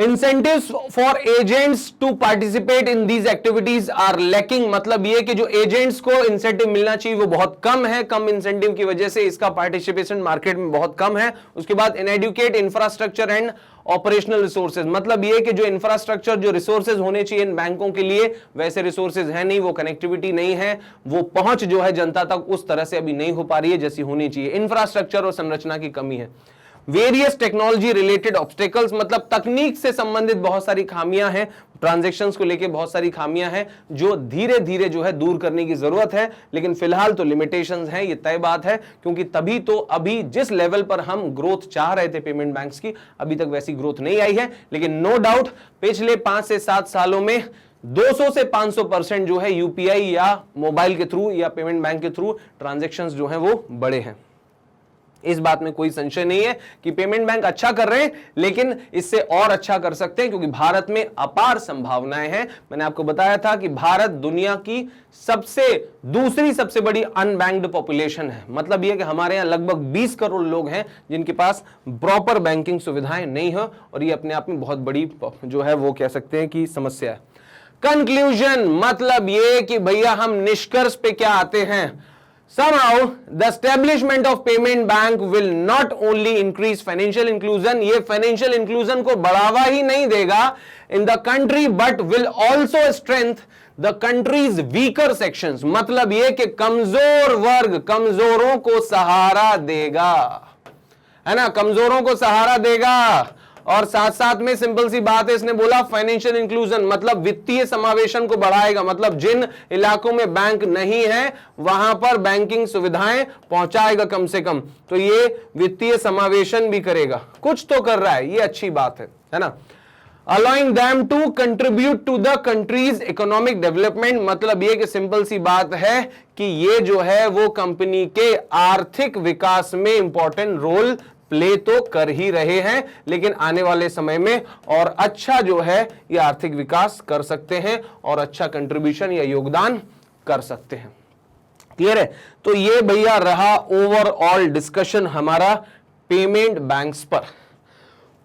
Incentives for agents to participate in these activities are lacking. मतलब ये कि जो एजेंट्स को इंसेंटिव मिलना चाहिए वो बहुत कम है. कम इंसेंटिव की वजह से इसका पार्टिसिपेशन मार्केट में बहुत कम है. उसके बाद inadequate infrastructure and operational resources. मतलब ये कि जो इंफ्रास्ट्रक्चर, जो रिसोर्सेज होने चाहिए इन बैंकों के लिए, वैसे रिसोर्सेज है नहीं, वो कनेक्टिविटी नहीं है, वो पहुंच जो है जनता तक उस तरह से अभी नहीं हो पा रही है जैसी होनी चाहिए. इंफ्रास्ट्रक्चर और संरचना की कमी है. वेरियस टेक्नोलॉजी रिलेटेड ऑब्स्टेकल्स, मतलब तकनीक से संबंधित बहुत सारी खामियां हैं, ट्रांजैक्शंस को लेके बहुत सारी खामियां हैं जो धीरे धीरे जो है दूर करने की जरूरत है. लेकिन फिलहाल तो लिमिटेशंस हैं, ये तय बात है, क्योंकि तभी तो अभी जिस लेवल पर हम ग्रोथ चाह रहे थे पेमेंट बैंक्स की, अभी तक वैसी ग्रोथ नहीं आई है. लेकिन नो डाउट पिछले 5 से 7 सालों में 200 से 500% जो है यूपीआई या मोबाइल के थ्रू या पेमेंट बैंक के थ्रू ट्रांजैक्शंस जो है वो बड़े हैं. इस बात में कोई संशय नहीं है कि पेमेंट बैंक अच्छा कर रहे हैं, लेकिन इससे और अच्छा कर सकते हैं, क्योंकि भारत में अपार संभावनाएं हैं. मैंने आपको बताया था कि भारत दुनिया की दूसरी सबसे बड़ी अनबैंक्ड पॉपुलेशन है. मतलब यह कि हमारे यहां लगभग 20 करोड़ लोग हैं जिनके पास प्रॉपर बैंकिंग सुविधाएं नहीं है, और ये अपने आप में बहुत बड़ी जो है वो कह सकते हैं कि समस्या है. कंक्लूजन, मतलब ये कि भैया हम निष्कर्ष पे क्या आते हैं. Somehow, the establishment of payment bank will not only increase financial inclusion, ये financial inclusion को बढ़ावा ही नहीं देगा in the country, but will also strengthen the country's weaker sections. मतलब ये कि कमजोर वर्ग, कमजोरों को सहारा देगा, है ना, कमजोरों को सहारा देगा. और साथ साथ में सिंपल सी बात है, इसने बोला फाइनेंशियल इंक्लूजन, मतलब वित्तीय समावेशन को बढ़ाएगा. मतलब जिन इलाकों में बैंक नहीं है वहां पर बैंकिंग सुविधाएं पहुंचाएगा कम से कम. तो ये वित्तीय समावेशन भी करेगा, कुछ तो कर रहा है, ये अच्छी बात है ना. allowing them to contribute to the country's economic development, मतलब ये कि सिंपल सी बात है कि ये जो है वो कंपनी के आर्थिक विकास में इंपॉर्टेंट रोल प्ले तो कर ही रहे हैं, लेकिन आने वाले समय में और अच्छा जो है ये आर्थिक विकास कर सकते हैं और अच्छा कंट्रीब्यूशन या योगदान कर सकते हैं. क्लियर है. तो ये भैया रहा ओवरऑल डिस्कशन हमारा पेमेंट बैंक्स पर.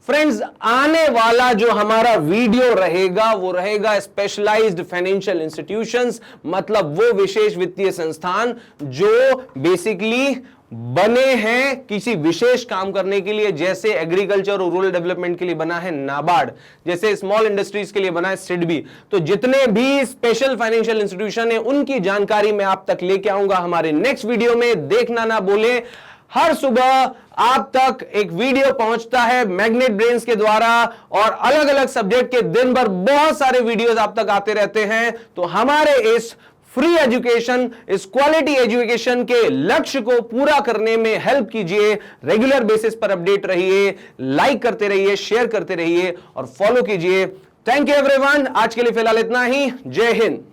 फ्रेंड्स, आने वाला जो हमारा वीडियो रहेगा वो रहेगा स्पेशलाइज्ड फाइनेंशियल इंस्टीट्यूशंस, मतलब वो विशेष वित्तीय संस्थान जो बेसिकली बने हैं किसी विशेष काम करने के लिए. जैसे एग्रीकल्चर और रूरल डेवलपमेंट के लिए बना है नाबार्ड, जैसे स्मॉल इंडस्ट्रीज के लिए बना है सिडबी. तो जितने भी स्पेशल फाइनेंशियल इंस्टीट्यूशन है उनकी जानकारी मैं आप तक लेके आऊंगा हमारे नेक्स्ट वीडियो में. देखना ना भूलें, हर सुबह आप तक एक वीडियो पहुंचता है मैग्नेट ब्रेन्स के द्वारा, और अलग अलग सब्जेक्ट के दिन भर बहुत सारे वीडियोस आप तक आते रहते हैं. तो हमारे इस फ्री एजुकेशन, इस क्वालिटी एजुकेशन के लक्ष्य को पूरा करने में हेल्प कीजिए. रेगुलर बेसिस पर अपडेट रहिए, लाइक करते रहिए, शेयर करते रहिए और फॉलो कीजिए. Thank you everyone. आज के लिए फिलहाल इतना ही. जय हिंद.